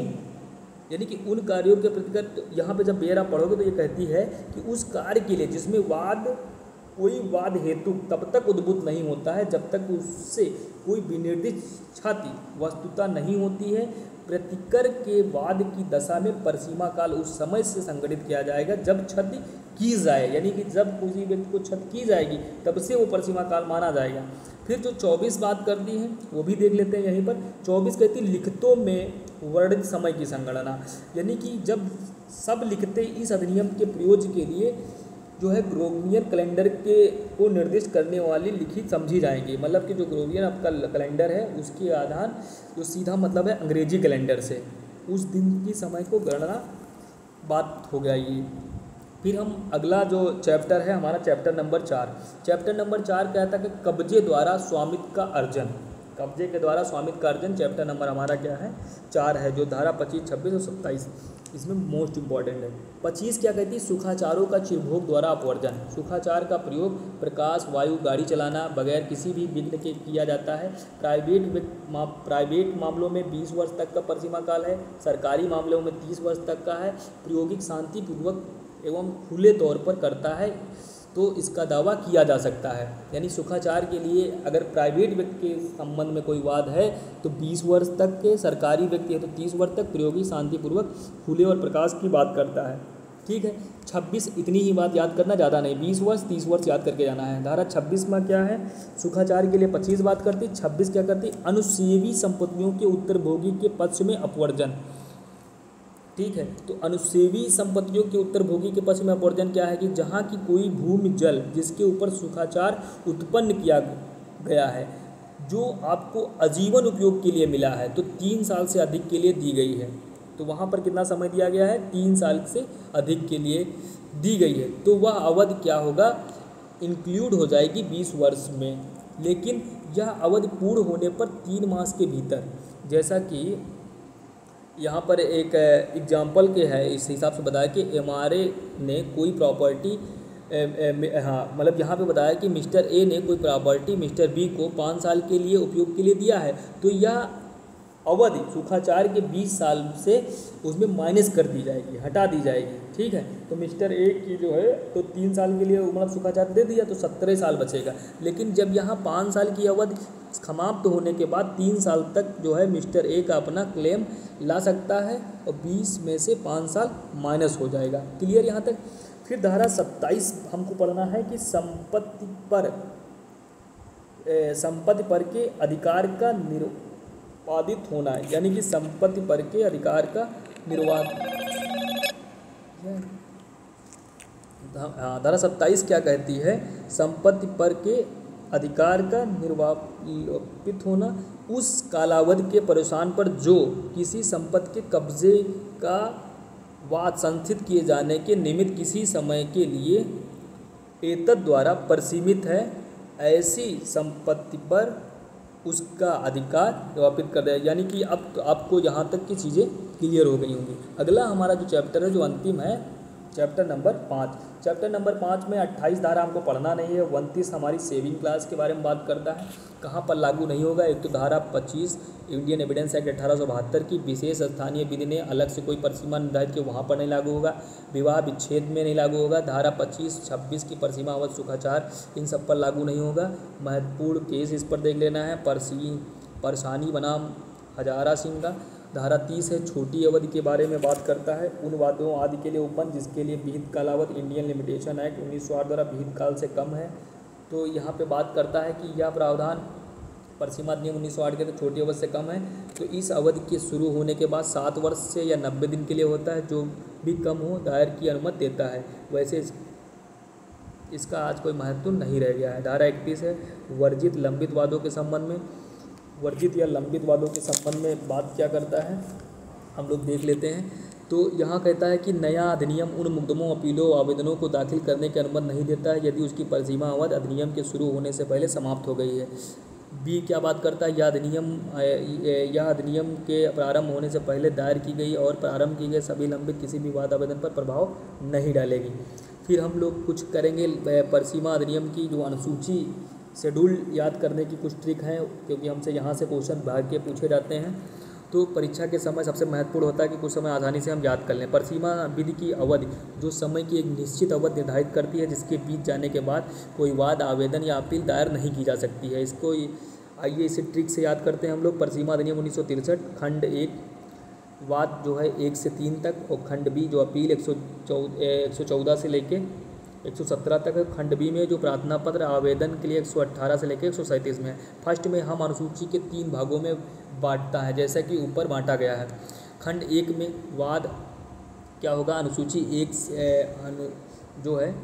यानी कि उन कार्यों के प्रतिकर। तो यहाँ पे जब बेरा पढ़ोगे तो ये कहती है कि उस कार्य के लिए जिसमें कोई वाद हेतु तब तक उद्भूत नहीं होता है जब तक उससे कोई विनिर्दिष्ट क्षति वस्तुतः नहीं होती है। प्रतिकर के वाद की दशा में परिसीमा काल उस समय से संगठित किया जाएगा जब क्षति की जाए, यानी कि जब किसी व्यक्ति को क्षति की जाएगी तब से वो परिसीमा काल माना जाएगा। फिर जो 24 बात करती है वो भी देख लेते हैं यहीं पर। 24 कहती है लिखतों में वर्णित समय की संगणना, यानी कि जब सब लिखते इस अधिनियम के प्रयोग के लिए जो है ग्रेगोरियन कैलेंडर को निर्दिष्ट करने वाली लिखित समझी जाएंगी। मतलब कि जो ग्रेगोरियन आपका कैलेंडर है उसके आधार जो सीधा मतलब है अंग्रेजी कैलेंडर से उस दिन की समय को गणना बात हो गया ये। फिर हम अगला जो चैप्टर है हमारा चैप्टर नंबर 4। चैप्टर नंबर 4 कहता है कि कब्जे द्वारा स्वामित्व का अर्जन। कब्जे के द्वारा स्वामित्व का अर्जन चैप्टर नंबर हमारा क्या है, 4 है, जो धारा 25, 26 और 27 इसमें मोस्ट इंपॉर्टेंट है। 25 क्या कहती है, सुखाचारों का चिरभोग द्वारा अपवर्जन। सुखाचार का प्रयोग प्रकाश, वायु, गाड़ी चलाना बगैर किसी भी विघ्न के किया जाता है। प्राइवेट मामलों में 20 वर्ष तक का परिसीमा काल है, सरकारी मामलों में 30 वर्ष तक का है। प्रायोगिक शांतिपूर्वक एवं खुले तौर पर करता है तो इसका दावा किया जा सकता है। यानी सुखाचार के लिए अगर प्राइवेट व्यक्ति के संबंध में कोई वाद है तो 20 वर्ष तक के, सरकारी व्यक्ति है तो 30 वर्ष तक प्रायोगिक शांतिपूर्वक खुले और प्रकाश की बात करता है। ठीक है, 26 इतनी ही बात याद करना, ज़्यादा नहीं, 20 वर्ष 30 वर्ष याद करके जाना है। धारा 26 में क्या है, सुखाचार के लिए 25 बात करती, 26 क्या करती, अनुसेवी संपत्तियों के उत्तरभोगी के पक्ष में अपवर्जन। ठीक है, तो अनुसेवी संपत्तियों के उत्तरभोगी के पक्ष में अपवर्जन क्या है कि जहाँ की कोई भूमि जल जिसके ऊपर सुखाचार उत्पन्न किया गया है जो आपको आजीवन उपयोग के लिए मिला है तो 3 साल से अधिक के लिए दी गई है, तो वहाँ पर कितना समय दिया गया है, 3 साल से अधिक के लिए दी गई है, तो वह अवधि क्या होगा, इंक्लूड हो जाएगी 20 वर्ष में। लेकिन यह अवधि पूर्ण होने पर 3 मास के भीतर, जैसा कि यहाँ पर एक एग्जाम्पल के है इस हिसाब से बताया कि एमआरए ने कोई प्रॉपर्टी मतलब यहाँ पे बताया कि मिस्टर ए ने कोई प्रॉपर्टी मिस्टर बी को 5 साल के लिए उपयोग के लिए दिया है, तो यह अवधि सुखाचार के 20 साल से उसमें माइनस कर दी जाएगी, हटा दी जाएगी। ठीक है, तो मिस्टर ए की जो है तो 3 साल के लिए मतलब सुखाचार दे दिया तो 17 साल बचेगा। लेकिन जब यहाँ 5 साल की अवधि समाप्त होने के बाद 3 साल तक जो है मिस्टर ए का अपना क्लेम ला सकता है और 20 में से 5 साल माइनस हो जाएगा। क्लियर यहाँ तक। फिर धारा 27 हमको पढ़ना है कि संपत्ति पर संपत्ति पर के अधिकार का निर्वादित होना है, यानी कि संपत्ति पर के अधिकार का निर्वाद। धारा 27 क्या कहती है? संपत्ति पर के अधिकार का निर्वापित होना उस कालावधि के परेशान पर जो किसी संपत्ति के कब्जे का वाद संस्थित किए जाने के निमित्त किसी समय के लिए एतद द्वारा परिसीमित है, ऐसी संपत्ति पर उसका अधिकार निर्वापित कर दिया। यानी कि अब तो आपको यहाँ तक की चीज़ें क्लियर हो गई होंगी। अगला हमारा जो चैप्टर है, जो अंतिम है, चैप्टर नंबर 5। चैप्टर नंबर 5 में 28 धारा हमको पढ़ना नहीं है। 29 हमारी सेविंग क्लास के बारे में बात करता है, कहाँ पर लागू नहीं होगा। एक तो धारा 25 इंडियन एविडेंस एक्ट 1872 की विशेष स्थानीय विधि ने अलग से कोई परिसीमा निर्धारित की, वहाँ पर नहीं लागू होगा। विवाह विच्छेद में नहीं लागू होगा। धारा 25, 26 की परिसीमा अवध सुखाचार, इन सब पर लागू नहीं होगा। महत्वपूर्ण केस इस पर देख लेना है। परसानी बनाम हजारा सिंह का। धारा 30 है, छोटी अवधि के बारे में बात करता है। उन वादों आदि के लिए उपबंध जिसके लिए विहित कालावधि इंडियन लिमिटेशन एक्ट 1908 द्वारा विहित काल से कम है। तो यहाँ पे बात करता है कि यह प्रावधान परिसीमा अधिनियम 1908 के तो छोटी अवधि से कम है, तो इस अवधि के शुरू होने के बाद 7 वर्ष से या 90 दिन के लिए होता है। जो भी कम हो दायर की अनुमति देता है। वैसे इसका आज कोई महत्व नहीं रह गया है। धारा 31 है, वर्जित लंबित वादों के संबंध में। वर्जित या लंबित वादों के संबंध में बात क्या करता है, हम लोग देख लेते हैं। तो यहाँ कहता है कि नया अधिनियम उन मुकदमों, अपीलों, आवेदनों को दाखिल करने की अनुमति नहीं देता है यदि उसकी परिसीमा अवधि अधिनियम के शुरू होने से पहले समाप्त हो गई है। बी क्या बात करता है, यह अधिनियम के प्रारंभ होने से पहले दायर की गई और प्रारंभ की गई सभी लंबित किसी भी वाद आवेदन पर प्रभाव नहीं डालेगी। फिर हम लोग कुछ करेंगे परिसीमा अधिनियम की जो अनुसूची शेड्यूल याद करने की कुछ ट्रिक हैं, क्योंकि हमसे यहाँ से क्वेश्चन भाग के पूछे जाते हैं। तो परीक्षा के समय सबसे महत्वपूर्ण होता है कि कुछ समय आसानी से हम याद कर लें। परिसीमा विधि की अवधि जो समय की एक निश्चित अवधि निर्धारित करती है, जिसके बीत जाने के बाद कोई वाद आवेदन या अपील दायर नहीं की जा सकती है। इसको आइए इसे ट्रिक से याद करते हैं हम लोग। परिसीमा अधिनियम 1963 खंड 1 वाद जो है 1 से 3 तक, और खंड बी जो अपील 114 से लेके 117 तक है। खंड बी में जो प्रार्थना पत्र आवेदन के लिए 118 से लेकर 137 में है। फर्स्ट में हम अनुसूची के 3 भागों में बांटता है, जैसा कि ऊपर बांटा गया है। खंड 1 में वाद क्या होगा, अनुसूची 1 जो है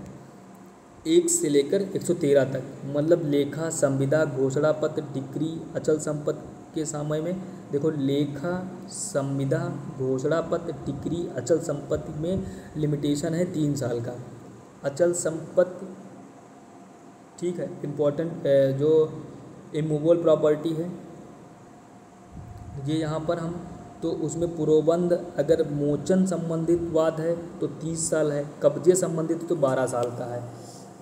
1 से लेकर 113 तक, मतलब लेखा, संविदा, घोषणा पत्र, डिक्री, अचल संपत्ति के समय में देखो, लेखा, संविदा, घोषणा पत्र, डिक्री, अचल संपत्ति में लिमिटेशन है 3 साल का। अचल संपत्ति ठीक है, इम्पोर्टेंट जो इमूवेबल प्रॉपर्टी है ये यहाँ पर हम, तो उसमें पुरोबंध अगर मोचन संबंधित वाद है तो 30 साल है, कब्जे संबंधित तो 12 साल का है।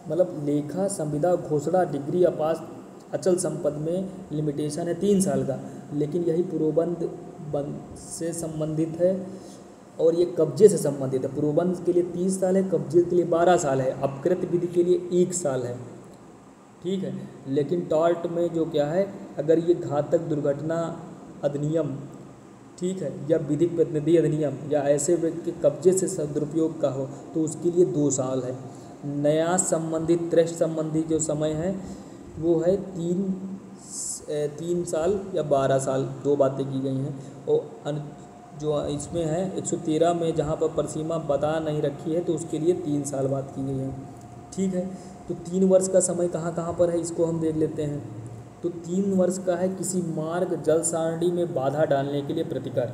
मतलब लेखा, संविदा, घोषणा, डिग्री, अपास, अचल संपत्ति में लिमिटेशन है 3 साल का, लेकिन यही पुरोबंध से संबंधित है और ये कब्जे से संबंधित है। पुरोबंध के लिए 30 साल है, कब्जे के लिए 12 साल है, अपकृत विधि के लिए 1 साल है। ठीक है, लेकिन टॉर्ट में जो क्या है, अगर ये घातक दुर्घटना अधिनियम ठीक है, या विधिक प्रतिनिधि अधिनियम या ऐसे व्यक्ति के कब्जे से सदुपयोग का हो तो उसके लिए 2 साल है। न्यास संबंधित, ट्रस्ट संबंधी जो समय है वो है 3 साल या 12 साल, 2 बातें की गई हैं। और जो इसमें है 113 में जहाँ पर परिसीमा बता नहीं रखी है तो उसके लिए 3 साल बात की गई है। ठीक है, तो 3 वर्ष का समय कहाँ कहाँ पर है इसको हम देख लेते हैं। तो 3 वर्ष का है किसी मार्ग जल सारणी में बाधा डालने के लिए प्रतिकर।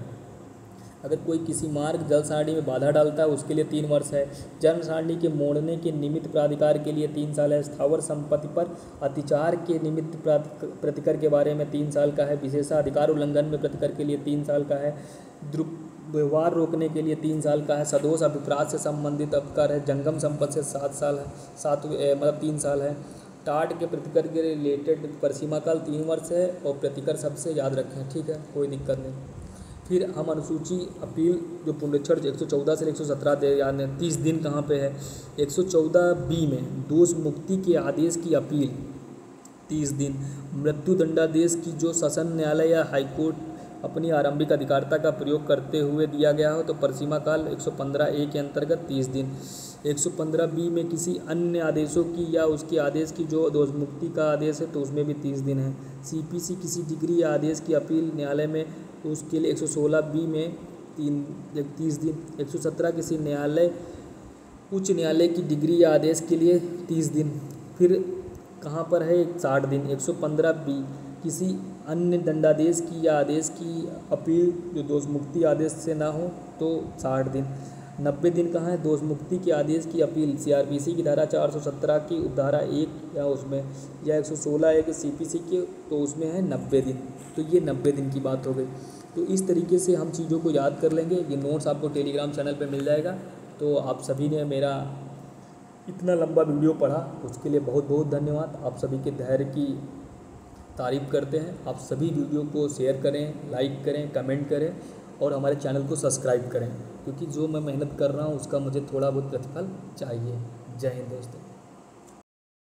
अगर कोई किसी मार्ग जल सारणी में बाधा डालता है उसके लिए 3 वर्ष है। जन्म सारणी के मोड़ने के निमित्त प्राधिकार के लिए 3 साल है। स्थावर संपत्ति पर अतिचार के निमित्त प्रतिकर के बारे में 3 साल का है। विशेषाधिकार उल्लंघन में प्रतिकर के लिए 3 साल का है। दुर्व्यवहार रोकने के लिए 3 साल का है। सदोष अभिप्राय से संबंधित अपकार है। जंगम संपत्ति से 7 साल है, 7 मतलब 3 साल है। टाट के प्रतिकर के रिलेटेड परिसीमा काल 3 वर्ष है और प्रतिकर सबसे याद रखें। ठीक है, कोई दिक्कत नहीं। फिर हम अनुसूची अपील जो पुनरीक्षण 114 से 117 दे याद है। 30 दिन कहाँ पे है, 114 बी में दोष मुक्ति के आदेश की अपील 30 दिन। मृत्यु दंडादेश की जो शासन न्यायालय या हाईकोर्ट अपनी आरंभिक अधिकारिता का प्रयोग करते हुए दिया गया हो तो परिसीमा काल 115 ए के अंतर्गत 30 दिन। 115 बी में किसी अन्य आदेशों की या उसके आदेश की जो दोषमुक्ति का आदेश है तो उसमें भी 30 दिन है। CPC किसी डिग्री या आदेश की अपील न्यायालय में तो उसके लिए 116 बी में 30 दिन। 117 किसी न्यायालय उच्च न्यायालय की डिग्री या आदेश के लिए 30 दिन। फिर कहाँ पर है 60 दिन। 115 बी किसी अन्य दंडादेश की या आदेश की अपील जो दोषमुक्ति आदेश से ना हो तो 60 दिन। 90 दिन कहाँ है दोषमुक्ति के आदेश की अपील CRPC की धारा 417 की उपधारा 1 या उसमें या 116 है कि CPC के तो उसमें है 90 दिन। तो ये 90 दिन की बात हो गई। तो इस तरीके से हम चीज़ों को याद कर लेंगे। ये नोट्स आपको टेलीग्राम चैनल पे मिल जाएगा। तो आप सभी ने मेरा इतना लंबा वीडियो पढ़ा उसके लिए बहुत बहुत धन्यवाद। आप सभी के धैर्य की तारीफ़ करते हैं। आप सभी वीडियो को शेयर करें, लाइक करें, कमेंट करें और हमारे चैनल को सब्सक्राइब करें, क्योंकि जो मैं मेहनत कर रहा हूँ उसका मुझे थोड़ा बहुत प्रतिफल चाहिए। जय हिंद दोस्तों।